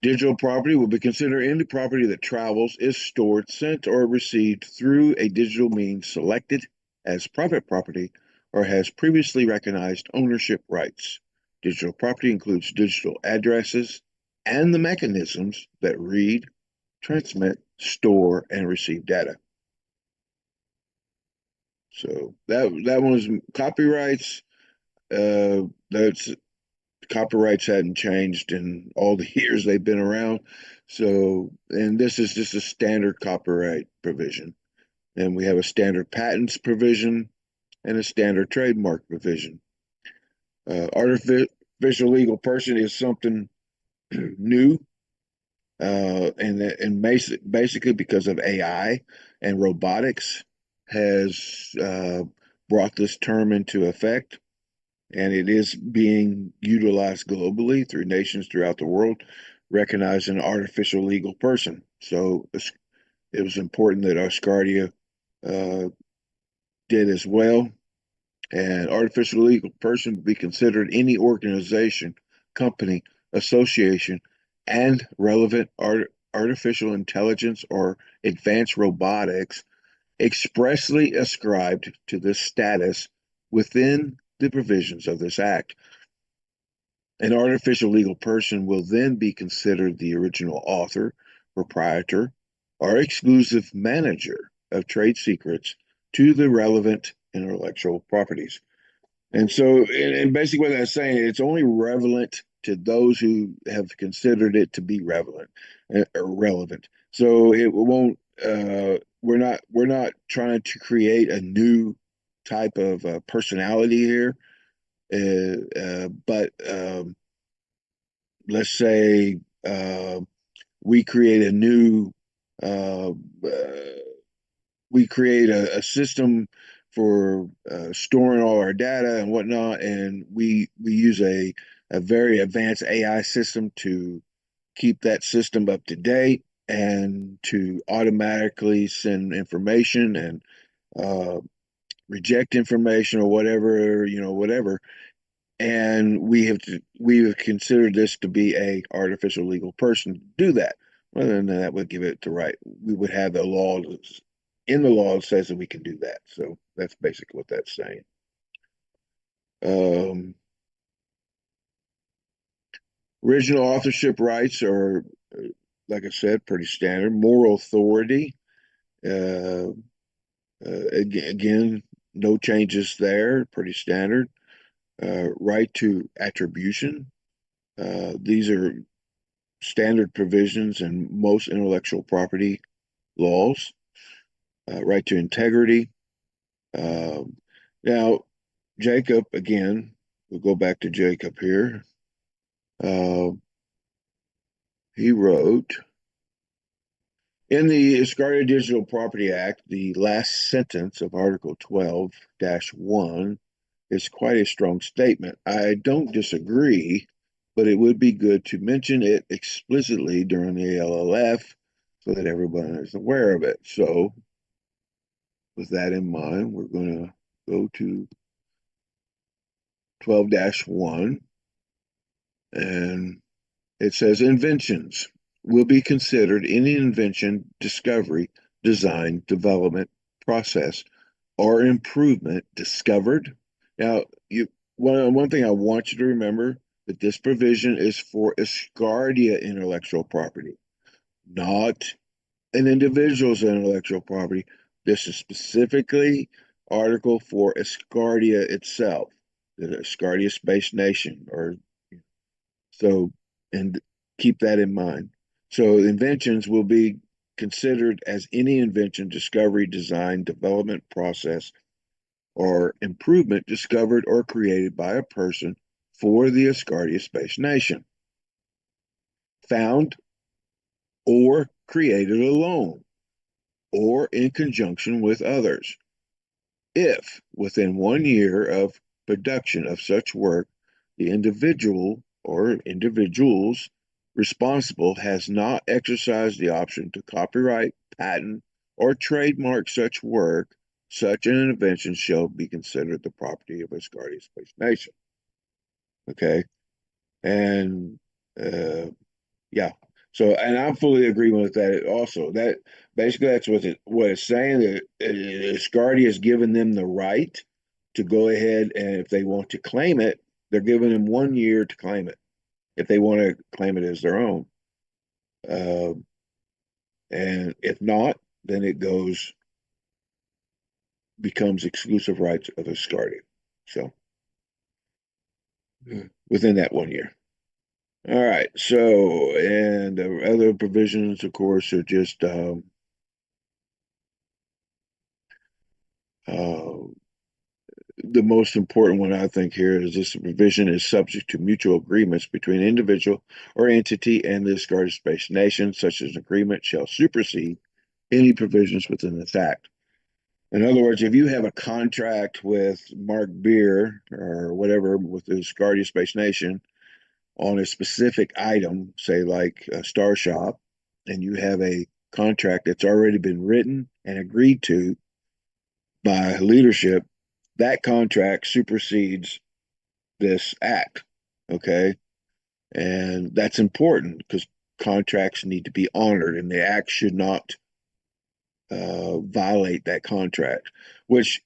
Digital property will be considered any property that travels, is stored, sent, or received through a digital means selected as private property or has previously recognized ownership rights. Digital property includes digital addresses and the mechanisms that read, transmit, store, and receive data. So that one was copyrights. That's Copyrights hadn't changed in all the years they've been around. So, and this is just a standard copyright provision. And we have a standard patents provision and a standard trademark provision. Artificial legal person is something new. And basically because of AI and robotics has brought this term into effect, and it is being utilized globally through nations throughout the world, recognizing an artificial legal person. So it was important that Asgardia did as well. And artificial legal person would be considered any organization, company, association, and relevant artificial intelligence or advanced robotics expressly ascribed to this status within the provisions of this act. An artificial legal person will then be considered the original author, proprietor, or exclusive manager of trade secrets to the relevant intellectual properties. And so, and basically what that's saying, it's only relevant to those who have considered it to be relevant. So it won't. We're not trying to create a new type of personality here. But let's say we create a new we create a system for storing all our data and whatnot, and we use a very advanced AI system to keep that system up to date and to automatically send information and reject information or whatever, whatever. And we have considered this to be a artificial legal person to do that. Well, then that would give it the right. We would have the law in the law that says that we can do that. So that's basically what that's saying. Original authorship rights are, like I said, pretty standard. Moral authority, again, no changes there. Pretty standard. Right to attribution. These are standard provisions in most intellectual property laws, right to integrity. Now, Jacob, again, we'll go back to Jacob here. He wrote, in the Asgardia Digital Property Act, the last sentence of Article 12-1 is quite a strong statement. I don't disagree, but it would be good to mention it explicitly during the LLF so that everyone is aware of it. So, with that in mind, we're going to go to 12-1, and it says inventions will be considered any invention, discovery, design, development, process, or improvement discovered. Now, one thing I want you to remember that this provision is for Asgardia intellectual property, not an individual's intellectual property. This is specifically article for Asgardia itself, the Asgardia Space Nation, or so, and keep that in mind. So inventions will be considered as any invention, discovery, design, development process, or improvement discovered or created by a person for the Asgardia Space Nation, found or created alone or in conjunction with others. If within 1 year of production of such work, the individual or individuals responsible has not exercised the option to copyright, patent, or trademark such work, such an invention shall be considered the property of Asgardia Space Nation. Okay, and yeah, so and I'm fully agreeing with that. Also, that basically that's what it's saying. That Asgardia has given them the right to go ahead, and if they want to claim it, they're giving them 1 year to claim it if they want to claim it as their own. And if not, then it becomes exclusive rights of Asgardia. So within that 1 year. All right. So, and the other provisions, of course, are just the most important one I think here is this provision is subject to mutual agreements between individual or entity and the Asgardia Space Nation. Such as an agreement shall supersede any provisions within this act. In other words, if you have a contract with Mark Beer or whatever with the Asgardia Space Nation on a specific item, say like a Star Shop, and you have a contract that's already been written and agreed to by leadership, that contract supersedes this act. Okay. And that's important because contracts need to be honored and the act should not violate that contract, which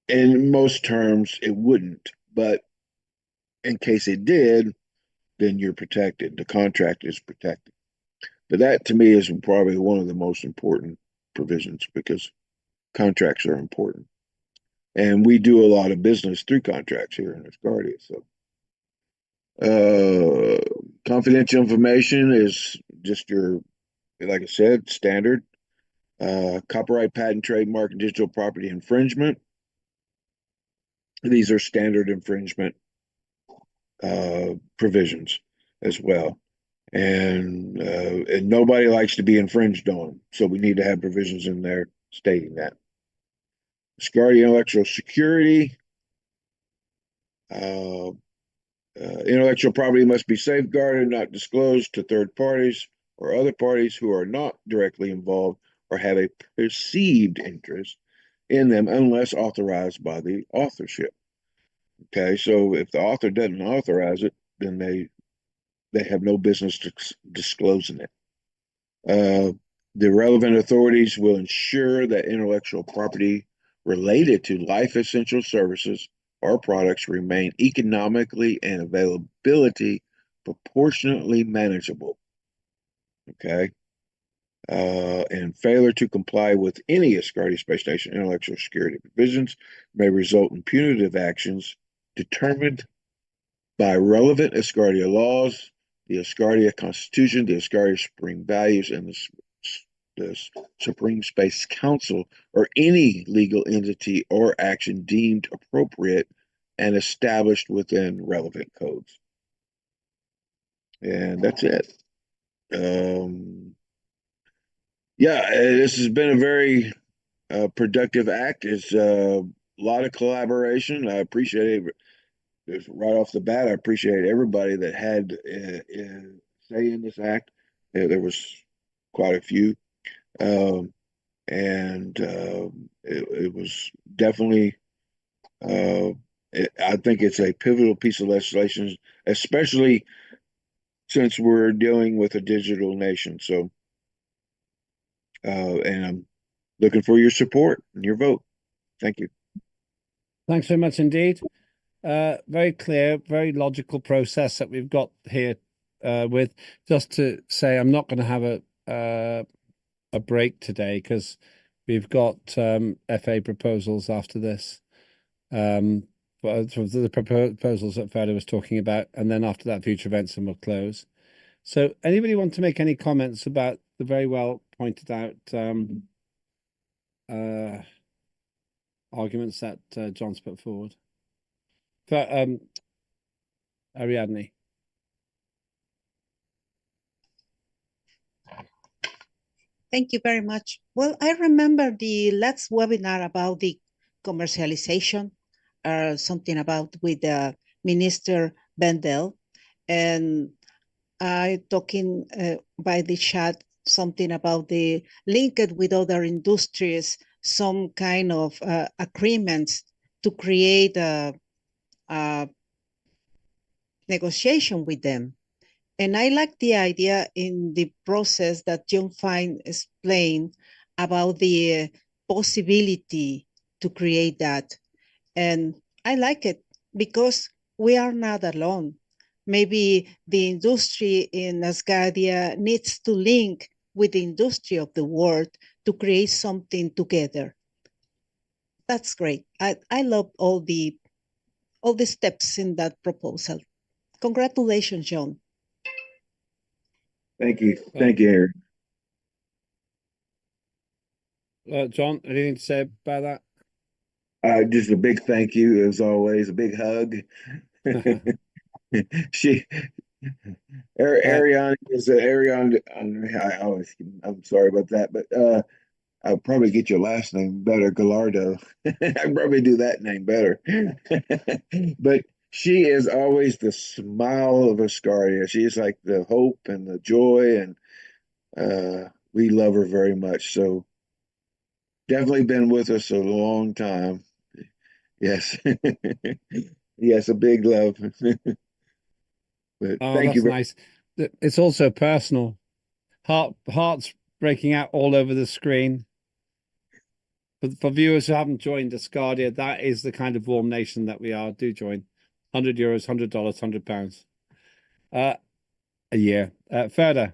in most terms it wouldn't. But in case it did, then you're protected. The contract is protected. But that to me is probably one of the most important provisions because contracts are important. And we do a lot of business through contracts here in Asgardia. So confidential information is just your, like I said, standard. Copyright, patent, trademark, and digital property infringement. These are standard infringement provisions as well. And nobody likes to be infringed on. So we need to have provisions in there stating that. Asgardia intellectual security. Intellectual property must be safeguarded, not disclosed to third parties or other parties who are not directly involved or have a perceived interest in them unless authorized by the authorship. Okay, so if the author doesn't authorize it, then they have no business disclosing it. The relevant authorities will ensure that intellectual property related to life essential services or products remain economically and availability proportionately manageable. Okay. And failure to comply with any Asgardia Space Station intellectual security provisions may result in punitive actions determined by relevant Asgardia laws, the Asgardia Constitution, the Asgardia Supreme Values, and the Supreme Space Council, or any legal entity or action deemed appropriate and established within relevant codes. And that's it. Yeah, this has been a very productive act. It's a lot of collaboration. I appreciate it. Just right off the bat, I appreciate everybody that had say in this act. There was quite a few, and it was definitely. I think it's a pivotal piece of legislation, especially since we're dealing with a digital nation. So, and I'm looking for your support and your vote. Thank you. Thanks very much indeed. Very clear, very logical process that we've got here. With just to say, I'm not going to have a break today because we've got FA proposals after this. The proposals that Ferda was talking about, and then after that, future events, and we'll close. So, anybody want to make any comments about the very well pointed out arguments that John's put forward? For Ariadne. Thank you very much. Well, I remember the last webinar about the commercialization, something about with Minister Bendel, and I talking by the chat something about the linked with other industries, some kind of agreements to create a negotiation with them. And I like the idea in the process that John Fine explained about the possibility to create that. And I like it because we are not alone. Maybe the industry in Asgardia needs to link with the industry of the world to create something together. That's great. I love all the steps in that proposal. Congratulations, John. Thank you. Thank you, Eric. John, anything to say about that? Just a big thank you, as always. A big hug. Ariane is Ariane. I'm sorry about that, but I'll probably get your last name better, Gallardo. I can probably do that name better. But she is always the smile of Asgardia. She is like the hope and the joy, and we love her very much. So definitely been with us a long time. Yes. Yes, a big love. But thank you that's nice. It's also personal. Hearts breaking out all over the screen. For viewers who haven't joined Asgardia, that is the kind of warm nation that we are. Do join. €100, $100, £100 a year. Ferda.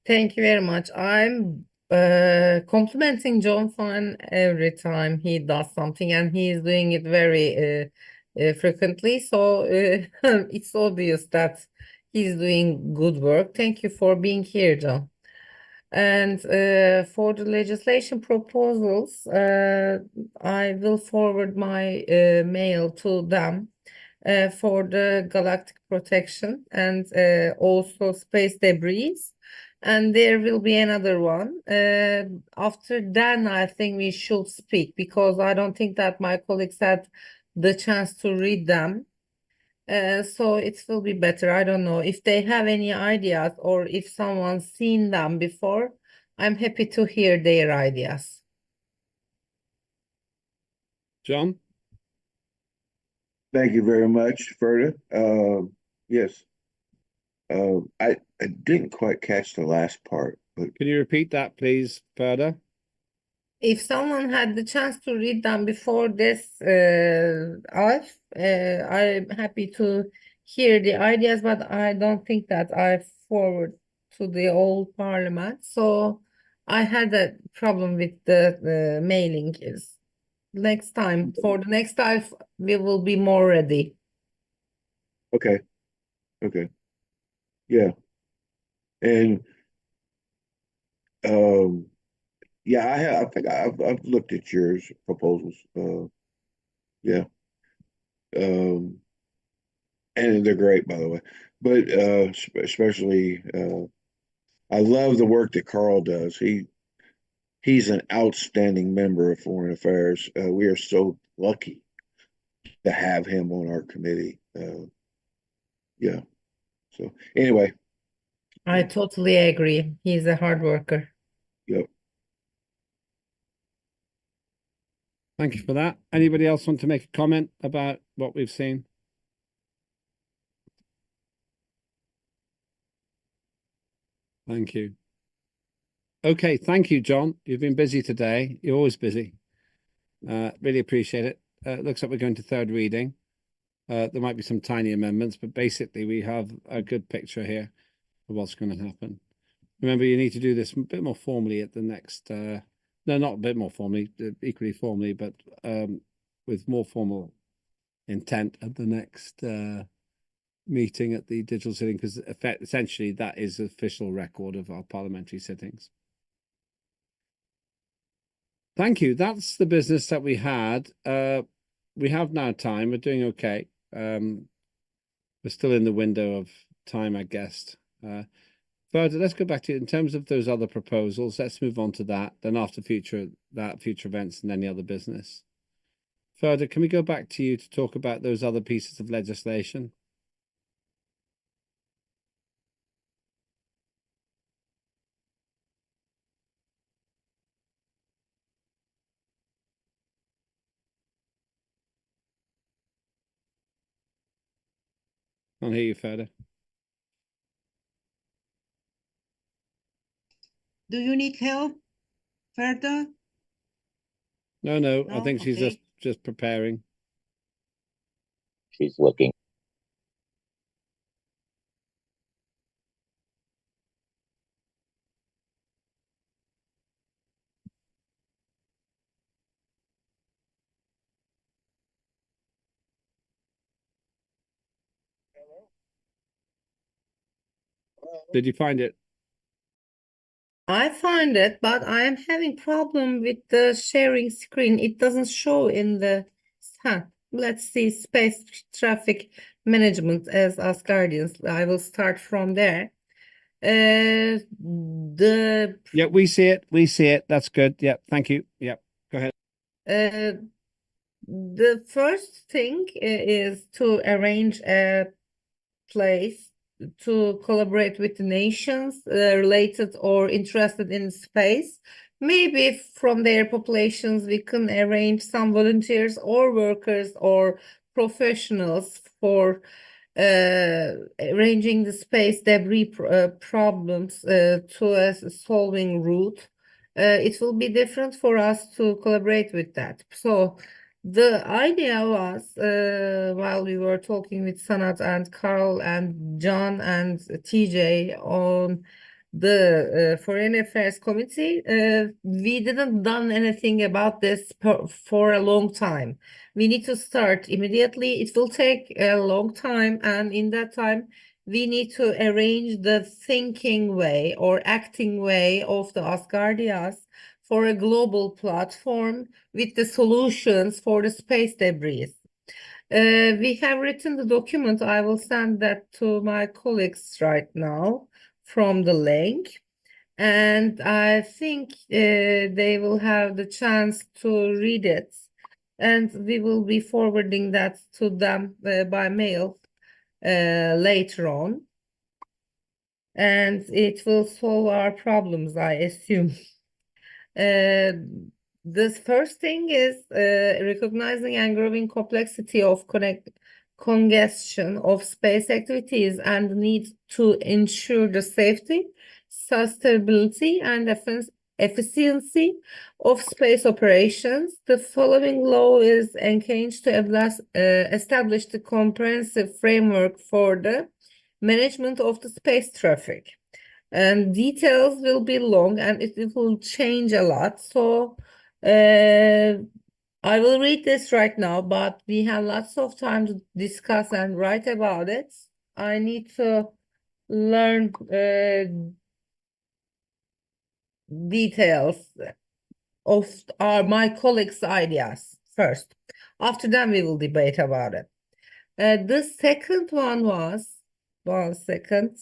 Thank you very much. I'm complimenting John Fine every time he does something, and he is doing it very frequently. So it's obvious that he's doing good work. Thank you for being here, John. And for the legislation proposals, I will forward my mail to them for the galactic protection and also space debris. And there will be another one. After then, I think we should speak because I don't think that my colleagues had the chance to read them. So it will be better. I don't know if they have any ideas or if someone's seen them before. I'm happy to hear their ideas. John? Thank you very much, Ferda. Yes. I didn't quite catch the last part, but can you repeat that, please, Ferda? If someone had the chance to read them before this, I'm happy to hear the ideas, but I don't think that I forward to the old parliament. So I had a problem with the mailing. Is next time, for the next time, we will be more ready. okay. Okay. Yeah. And um yeah, I think I've looked at yours proposals. Yeah. Um and they're great, by the way. But especially I love the work that Carl does. He's an outstanding member of Foreign Affairs. We are so lucky to have him on our committee. Yeah. So anyway, I totally agree. He's a hard worker. yep. Thank you for that. Anybody else want to make a comment about what we've seen? Thank you. Okay, thank you, John. You've been busy today. You're always busy. Really appreciate it. Looks like we're going to third reading. There might be some tiny amendments, but basically we have a good picture here of what's going to happen. Remember, you need to do this a bit more formally at the next, no, not a bit more formally, equally formally, but with more formal intent at the next meeting at the digital sitting, because essentially that is official record of our parliamentary sittings. Thank you. That's the business that we had. We have now time. We're doing okay. We're still in the window of time, I guess. Further, let's go back to in terms of those other proposals. Let's move on to that. Then after future events and any other business. Further, can we go back to you to talk about those other pieces of legislation? Can't hear you, Further. Do you need help further? No, I No? think she's Okay. just preparing. She's looking. Did you find it? I find it, but I am having problem with the sharing screen. It doesn't show in the let's see space traffic management as Asgardians. I will start from there. Yeah, we see it. We see it. That's good. Yeah, thank you. Yeah, go ahead. The first thing is to arrange a place to collaborate with the nations related or interested in space. Maybe from their populations, we can arrange some volunteers or workers or professionals for arranging the space debris problems to a solving route. It will be different for us to collaborate with that. So the idea was, while we were talking with Sanat and Carl and John and TJ on the Foreign Affairs Committee, we didn't done anything about this for a long time. We need to start immediately. It will take a long time, and in that time, we need to arrange the thinking way or acting way of the Asgardias for a global platform with the solutions for the space debris. We have written the document. I will send that to my colleagues right now from the link. And I think they will have the chance to read it. And we will be forwarding that to them by mail later on. And it will solve our problems, I assume. The first thing is recognizing and growing complexity of congestion of space activities and the need to ensure the safety, sustainability, and efficiency of space operations. The following law is engaged to establish the comprehensive framework for the management of the space traffic. And details will be long and it will change a lot. So I will read this right now, but we have lots of time to discuss and write about it. I need to learn details of my colleagues' ideas first. After that, we will debate about it. The second one was, 1 second.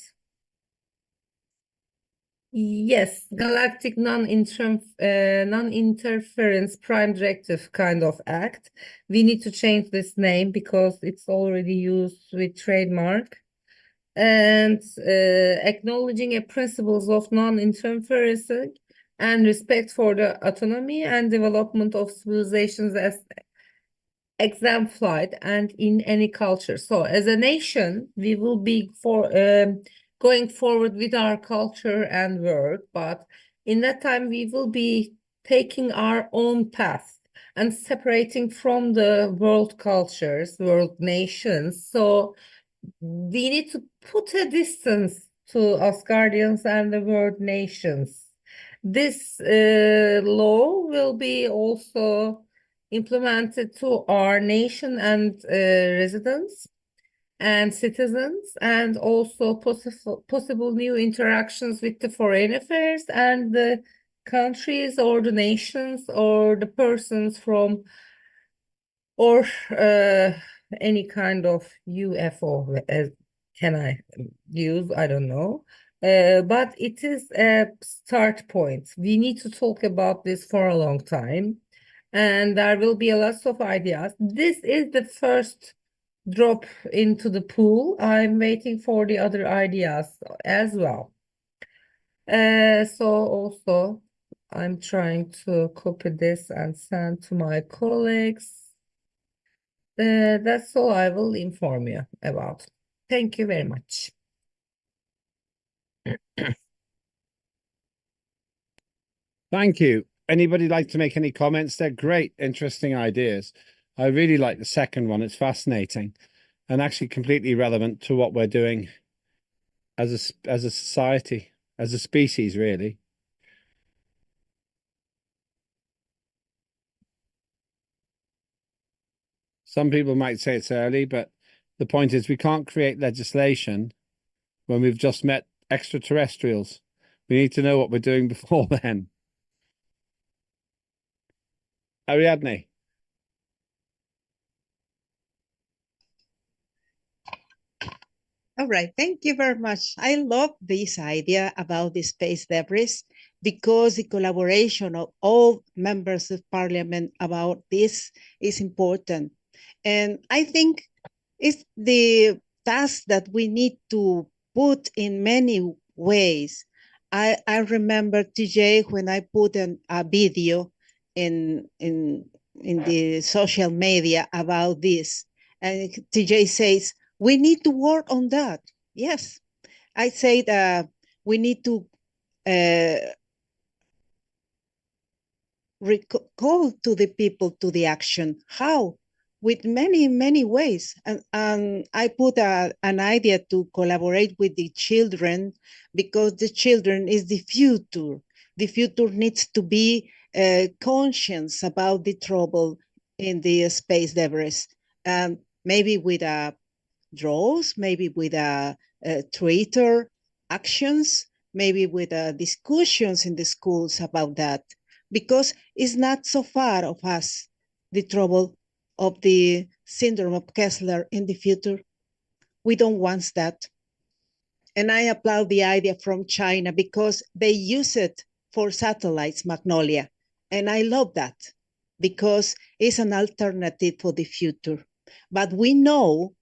Yes, Galactic Non-Interference Prime Directive kind of act. We need to change this name because it's already used with trademark. And acknowledging a principles of non-interference and respect for the autonomy and development of civilizations as exemplified and in any culture. So as a nation, we will be going forward with our culture and work, but in that time we will be taking our own path and separating from the world cultures, world nations. So we need to put a distance to Asgardians and the world nations. This law will be also implemented to our nation and residents and citizens, and also possible new interactions with the foreign affairs and the countries or the nations or the persons from or any kind of UFO, can I use? I don't know. But it is a start point. We need to talk about this for a long time, and there will be a lot of ideas. This is the first drop into the pool. I'm waiting for the other ideas as well. So also I'm trying to copy this and send to my colleagues. That's all I will inform you about. Thank you very much. Thank you. Anybody like to make any comments? They're great, interesting ideas. I really like the second one. It's fascinating and actually completely relevant to what we're doing as a society, as a species, really. Some people might say it's early, but the point is we can't create legislation when we've just met extraterrestrials. We need to know what we're doing before then. Ariadne. All right, thank you very much. I love this idea about the space debris because the collaboration of all members of parliament about this is important. And I think it's the task that we need to put in many ways. I remember TJ when I put a video in the social media about this, and TJ says, we need to work on that. Yes, I say that we need to recall to the people to the action. How? With many ways. And I put an idea to collaborate with the children because the children is the future. The future needs to be conscious about the trouble in the space debris. Maybe with draws, maybe with Twitter actions, maybe with discussions in the schools about that, because it's not so far of us, the trouble of the syndrome of Kessler in the future. We don't want that. And I applaud the idea from China because they use it for satellites, Magnolia. And I love that because it's an alternative for the future. But we know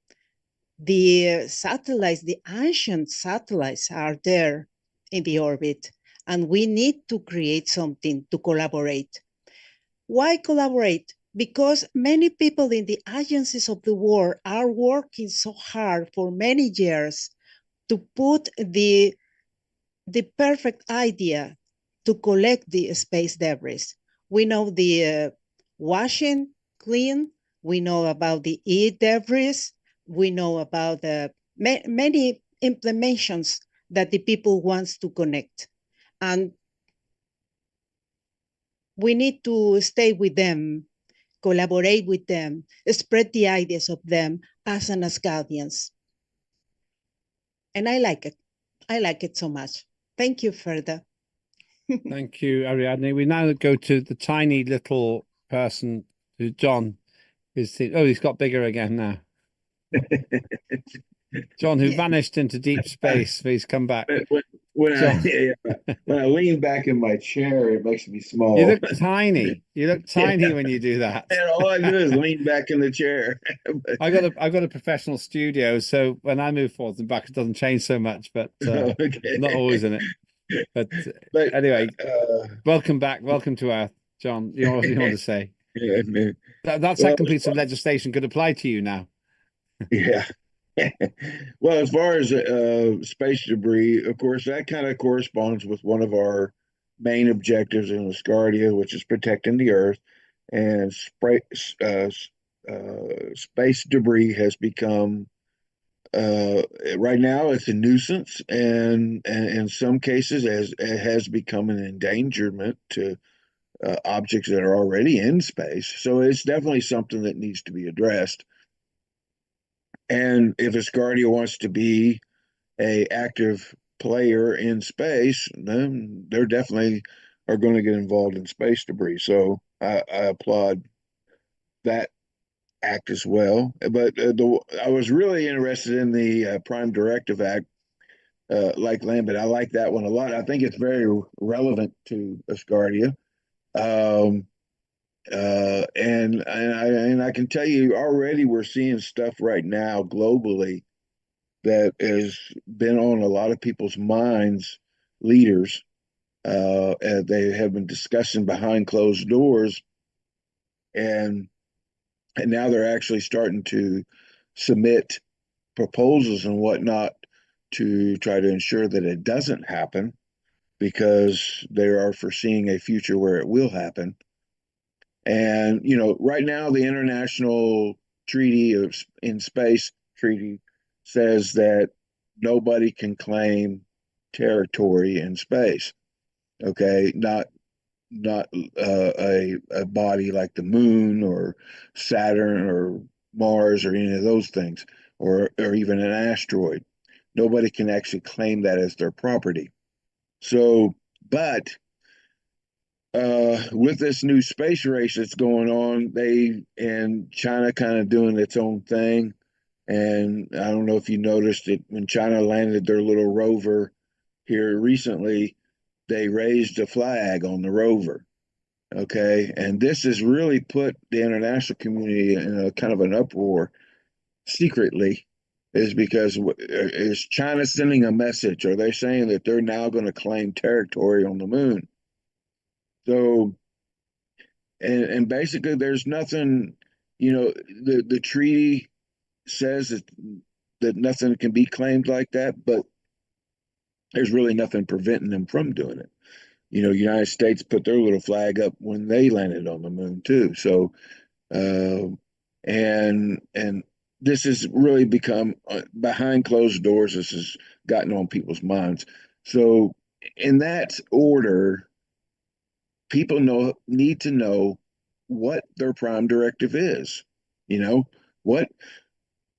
the satellites, the ancient satellites are there in the orbit, and we need to create something to collaborate. Why collaborate? Because many people in the agencies of the world are working so hard for many years to put the perfect idea to collect the space debris. We know the washing, clean, we know about the e-debris, we know about the many implementations that the people wants to connect. And we need to stay with them, collaborate with them, spread the ideas of them as an Asgardians. and I like it. I like it so much. Thank you, further. Thank you, Ariadne. We now go to the tiny little person who John is. Oh, he's got bigger again now. John, who vanished into deep space, but he's come back. John. When I lean back in my chair, it makes me small. You look tiny. You look tiny when you do that. And all I do is lean back in the chair. I've got a professional studio, so when I move forwards and back, it doesn't change so much, but not always in it. But anyway, welcome back. Welcome to Earth, John. You know what you want to say? That second piece of legislation could apply to you now. Yeah. Well, as far as space debris, of course, that kind of corresponds with one of our main objectives in Asgardia, which is protecting the Earth. And space debris has become, right now, it's a nuisance, and in some cases, it has become an endangerment to objects that are already in space. So it's definitely something that needs to be addressed. And if Asgardia wants to be a active player in space, then they're definitely are going to get involved in space debris. So I applaud that act as well. But I was really interested in the Prime Directive Act, like Lambert. I like that one a lot. I think it's very relevant to Asgardia. And I can tell you already we're seeing stuff right now globally that has been on a lot of people's minds, leaders. They have been discussing behind closed doors, and now they're actually starting to submit proposals and whatnot to try to ensure that it doesn't happen, because they are foreseeing a future where it will happen. And, right now, the International Treaty in Space Treaty says that nobody can claim territory in space. Okay, not a body like the moon or Saturn or Mars or any of those things, or even an asteroid. Nobody can actually claim that as their property. So, but with this new space race that's going on, and China kind of doing its own thing. And I don't know if you noticed it when China landed their little rover here recently, they raised a flag on the rover. Okay. And this has really put the international community in a kind of an uproar secretly, is because is China sending a message? Are they saying that they're now going to claim territory on the moon? So, and basically, there's nothing, the treaty says that nothing can be claimed like that, but there's really nothing preventing them from doing it. United States put their little flag up when they landed on the moon too. So, and this has really become behind closed doors. This has gotten on people's minds. So, in that order, people need to know what their prime directive is. What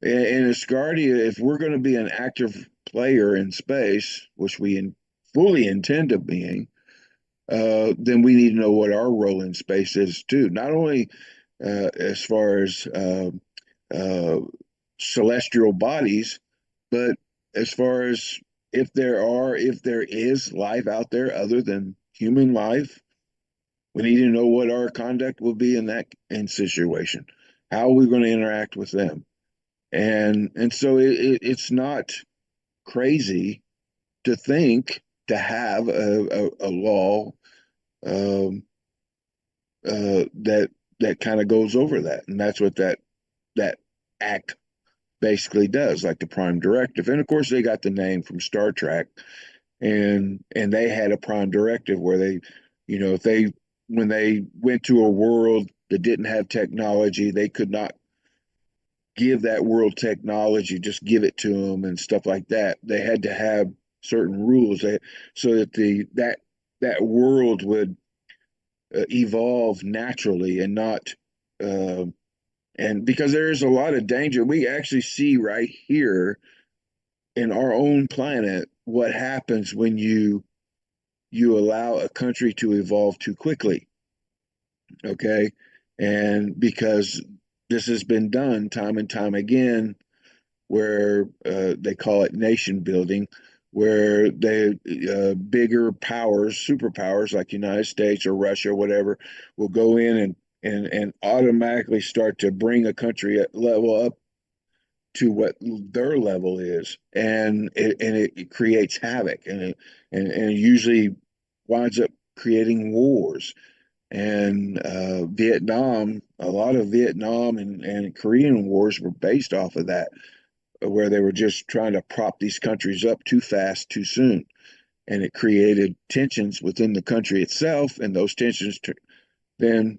in Asgardia, if we're going to be an active player in space, which we fully intend to being, then we need to know what our role in space is too. Not only as far as celestial bodies, but as far as if there is life out there other than human life, we need to know what our conduct will be in situation. How are we going to interact with them? And so it's not crazy to think to have a law that kind of goes over that, and that's what that act basically does, like the Prime Directive. And of course, they got the name from Star Trek, and they had a Prime Directive where they, if they when they went to a world that didn't have technology, they could not give that world technology, just give it to them and stuff like that. They had to have certain rules so that that world would evolve naturally and not and because there's a lot of danger. We actually see right here in our own planet, what happens when you allow a country to evolve too quickly. Okay. And because this has been done time and time again, where they call it nation building, where they bigger powers, superpowers like United States or Russia, or whatever, will go in and automatically start to bring a country level up to what their level is, and it creates havoc, and it usually winds up creating wars. And Vietnam, a lot of Vietnam and Korean wars were based off of that, where they were just trying to prop these countries up too fast, too soon. And it created tensions within the country itself, and those tensions then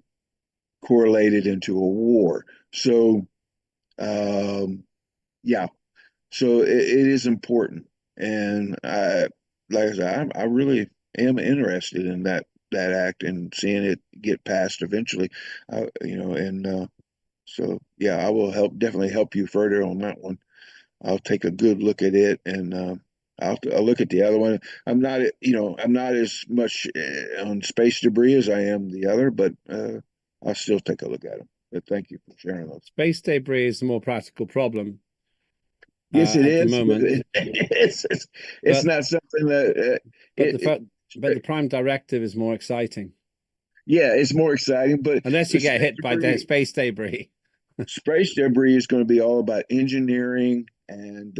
correlated into a war. So, yeah, so it is important. And like I said, I really am interested in that act and seeing it get passed eventually. And so yeah, I will definitely help you further on that one. I'll take a good look at it, and I'll look at the other one. I'm not as much on space debris as I am the other, but I'll still take a look at them. But thank you for sharing those. Space debris is the more practical problem. Yes, it at the is. moment. It's not something that. But the Prime Directive is more exciting. Yeah, it's more exciting, but unless you get hit by the space debris. Space debris is going to be all about engineering and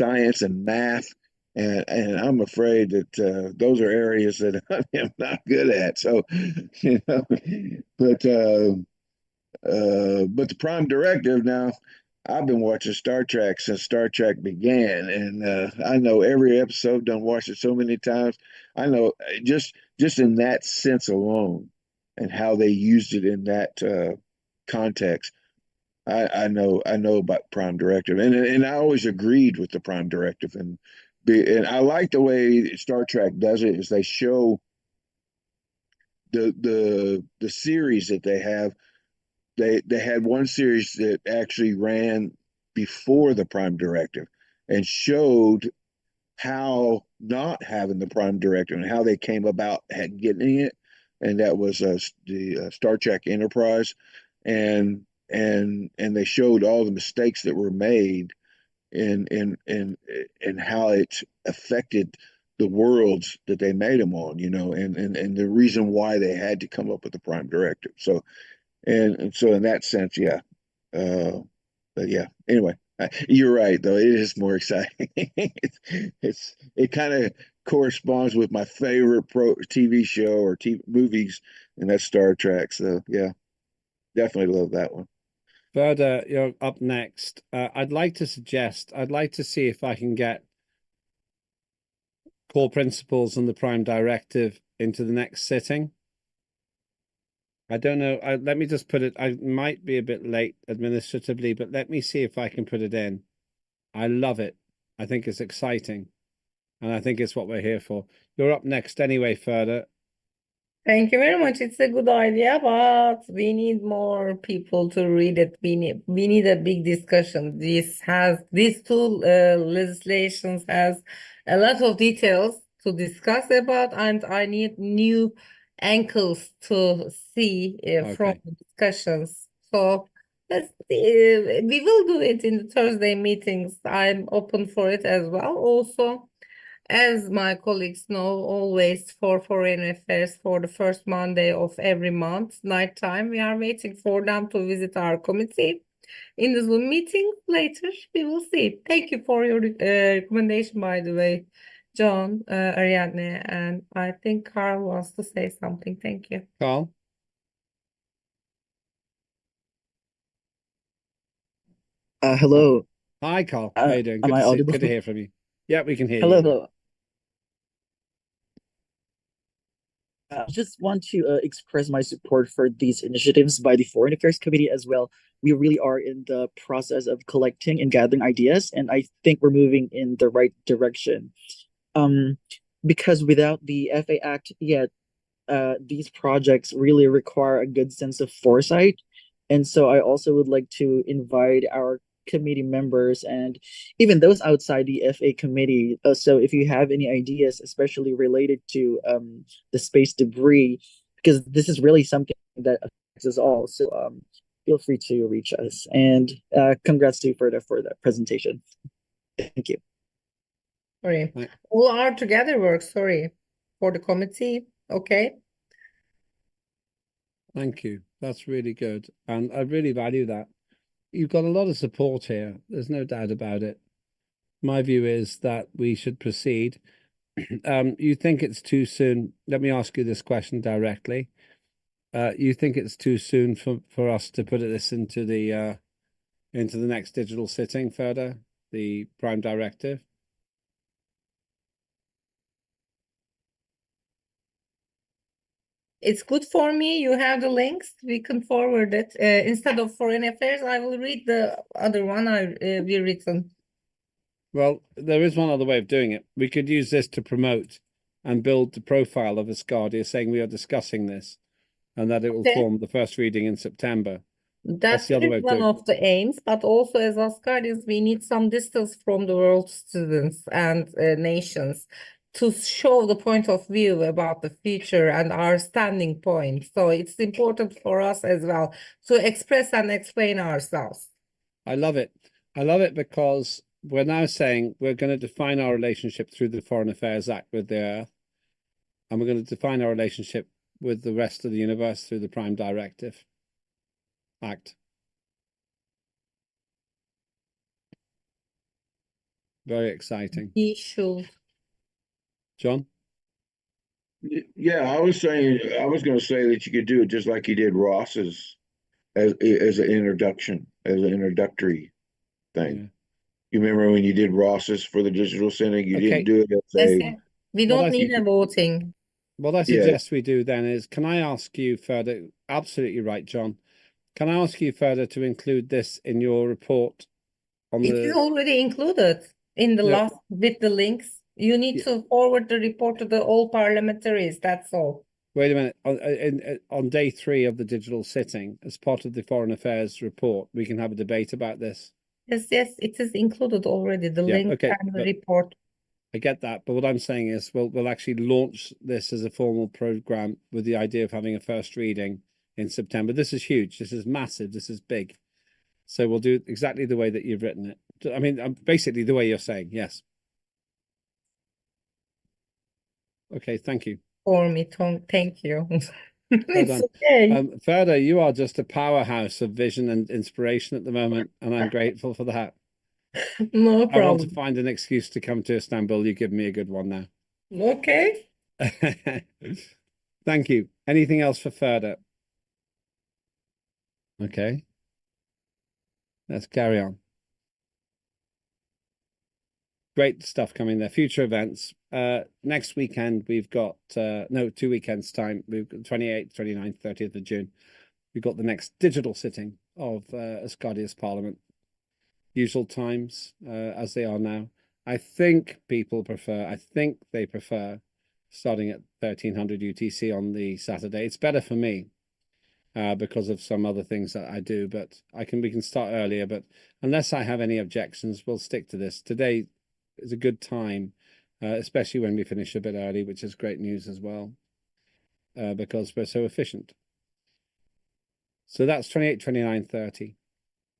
science and math, and I'm afraid that those are areas that I am not good at. So, but the Prime Directive now. I've been watching Star Trek since Star Trek began, and I know every episode. Done watched it so many times. I know just in that sense alone, and how they used it in that context. I know about Prime Directive, and I always agreed with the Prime Directive, and I like the way Star Trek does it. Is they show the series that they have. They had one series that actually ran before the Prime Directive and showed how not having the Prime Directive and how they came about getting it, and that was the Star Trek Enterprise, and they showed all the mistakes that were made and how it affected the worlds that they made them on, and the reason why they had to come up with the Prime Directive. So and so in that sense, yeah. But yeah, anyway, you're right though. It is more exciting. It kind of corresponds with my favorite TV show or TV movies, and that's Star Trek. So yeah, definitely love that one. Further, you're up next. I'd like to see if I can get core principles on the Prime Directive into the next sitting. I don't know. Let me just put it. I might be a bit late administratively, but let me see if I can put it in. I love it. I think it's exciting. And I think it's what we're here for. You're up next anyway, Ferda. Thank you very much. It's a good idea, but we need more people to read it. We need a big discussion. These two legislations has a lot of details to discuss about, and I need new angles to see from Okay. the discussions. So let's see. We will do it in the Thursday meetings. I'm open for it as well. Also, as my colleagues know, always for Foreign Affairs, for the first Monday of every month, nighttime, we are waiting for them to visit our committee. In the Zoom meeting later, we will see. Thank you for your recommendation, by the way, John, Ariadne, and I think Carl wants to say something. Thank you. Carl? Hello. Hi, Carl. How you doing? Am I audible? Good to hear from you. Yeah, we can hear Hello, you. hello. I just want to express my support for these initiatives by the Foreign Affairs Committee as well. We really are in the process of collecting and gathering ideas, and I think we're moving in the right direction. Because without the FA Act yet, these projects really require a good sense of foresight. And so I also would like to invite our committee members and even those outside the FA committee. So if you have any ideas, especially related to the space debris, because this is really something that affects us all. So feel free to reach us. And congrats to you for the presentation. Thank you. Sorry. Right. All our together work, sorry, for the committee. Okay. Thank you. That's really good. And I really value that. You've got a lot of support here. There's no doubt about it. My view is that we should proceed. You think it's too soon? Let me ask you this question directly. You think it's too soon for us to put this into the next digital sitting further, the Prime Directive? It's good for me. You have the links. We can forward it. Instead of Foreign Affairs, I will read the other one we written. Well, there is one other way of doing it. We could use this to promote and build the profile of Asgardia, saying we are discussing this and that it will form the first reading in September. That the other is way of one doing it. of the aims, but also as Asgardians, we need some distance from the world students and nations to show the point of view about the future and our standing point. So it's important for us as well to express and explain ourselves. I love it. I love it because we're now saying we're going to define our relationship through the Foreign Affairs Act with the Earth, and we're going to define our relationship with the rest of the universe through the Prime Directive Act. Very exciting. We should. John? Yeah, I was going to say that you could do it just like you did Ross's as an introduction, as an introductory thing. Yeah. You remember when you did Ross's for the digital center? You Okay. didn't do it as a. We don't need a voting. What I suggest we do then is, can I ask you further? Absolutely right, John. Can I ask you further to include this in your report on It is already included in the last with the links. You need to forward the report to the all parliamentaries. That's all. Wait a minute. On day 3 of the digital sitting, as part of the Foreign Affairs report, we can have a debate about this. Yes, it is included already, the link and the report. I get that, but what I'm saying is we'll actually launch this as a formal program with the idea of having a first reading in September. This is huge. This is massive. This is big. So we'll do exactly the way that you've written it. I mean, basically the way you're saying, yes. Okay, thank you. For me, Tom, thank you. Well done. Okay. Ferda, you are just a powerhouse of vision and inspiration at the moment, and I'm grateful for that. No problem. I want to find an excuse to come to Istanbul. You give me a good one now. Okay. Thank you. Anything else for Ferda? Okay. Let's carry on. Great stuff coming there. Future events. Next weekend, we've got, 2 weekends time. We've got 28th, 29th, 30th of June. We've got the next digital sitting of Asgardia's Parliament. Usual times as they are now. I think they prefer starting at 1300 UTC on the Saturday. It's better for me because of some other things that I do, but we can start earlier. But unless I have any objections, we'll stick to this. Today is a good time, especially when we finish a bit early, which is great news as well, because we're so efficient. So that's 28, 29, 30.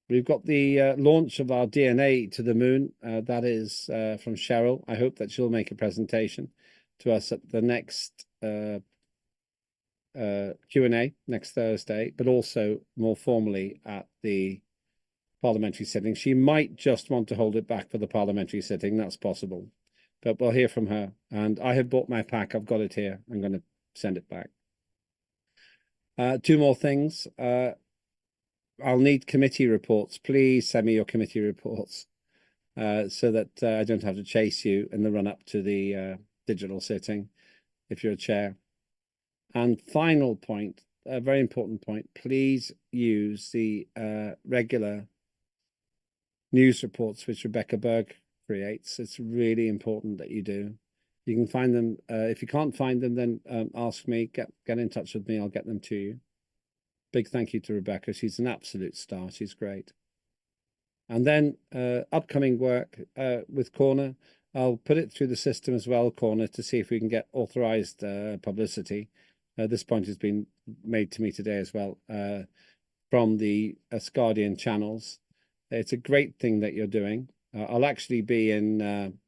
We've got the launch of our DNA to the moon. That is from Cheryl. I hope that she'll make a presentation to us at the next Q&A next Thursday, but also more formally at the parliamentary sitting. She might just want to hold it back for the parliamentary sitting. That's possible, but we'll hear from her. And I have bought my pack. I've got it here. I'm going to send it back. 2 more things. I'll need committee reports. Please send me your committee reports so that I don't have to chase you in the run-up to the digital sitting if you're a chair. And final point, a very important point, please use the regular news reports which Rebecca Berg creates. It's really important that you do. You can find them. If you can't find them, then ask me, get in touch with me. I'll get them to you. Big thank you to Rebecca. She's an absolute star. She's great. And then upcoming work with Corner, I'll put it through the system as well, Corner, to see if we can get authorized publicity. This point has been made to me today as well from the Asgardian channels. It's a great thing that you're doing. I'll actually be in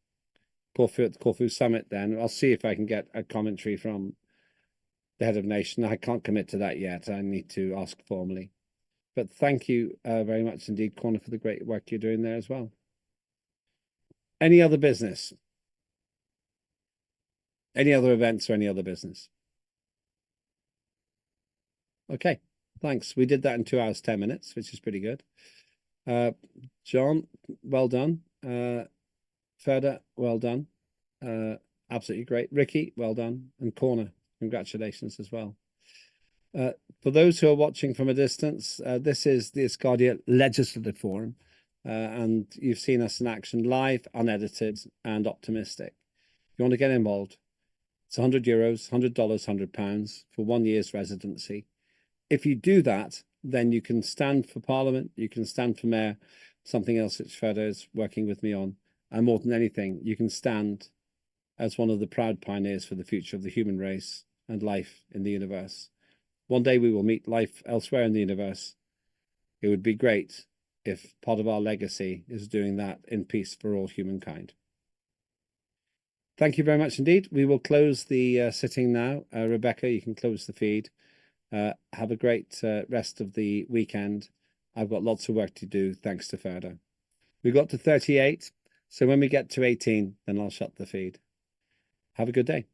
Corfu at the Corfu Summit then. I'll see if I can get a commentary from the head of nation. I can't commit to that yet. I need to ask formally. But thank you very much indeed, Corner, for the great work you're doing there as well. Any other business? Any other events or any other business? Okay, thanks. We did that in 2 hours, 10 minutes, which is pretty good. John, well done. Ferda, well done. Absolutely great. Ricky, well done. And Corner, congratulations as well. For those who are watching from a distance, this is the Asgardia Legislative Forum, and you've seen us in action live, unedited, and optimistic. If you want to get involved, it's €100, $100, £100 for 1 year's residency. If you do that, then you can stand for Parliament, you can stand for Mayor, something else which Ferda is working with me on, and more than anything, you can stand as one of the proud pioneers for the future of the human race and life in the universe. One day we will meet life elsewhere in the universe. It would be great if part of our legacy is doing that in peace for all humankind. Thank you very much indeed. We will close the sitting now. Rebecca, you can close the feed. Have a great rest of the weekend. I've got lots of work to do, thanks to Ferda. We got to 38, so when we get to 18, then I'll shut the feed. Have a good day.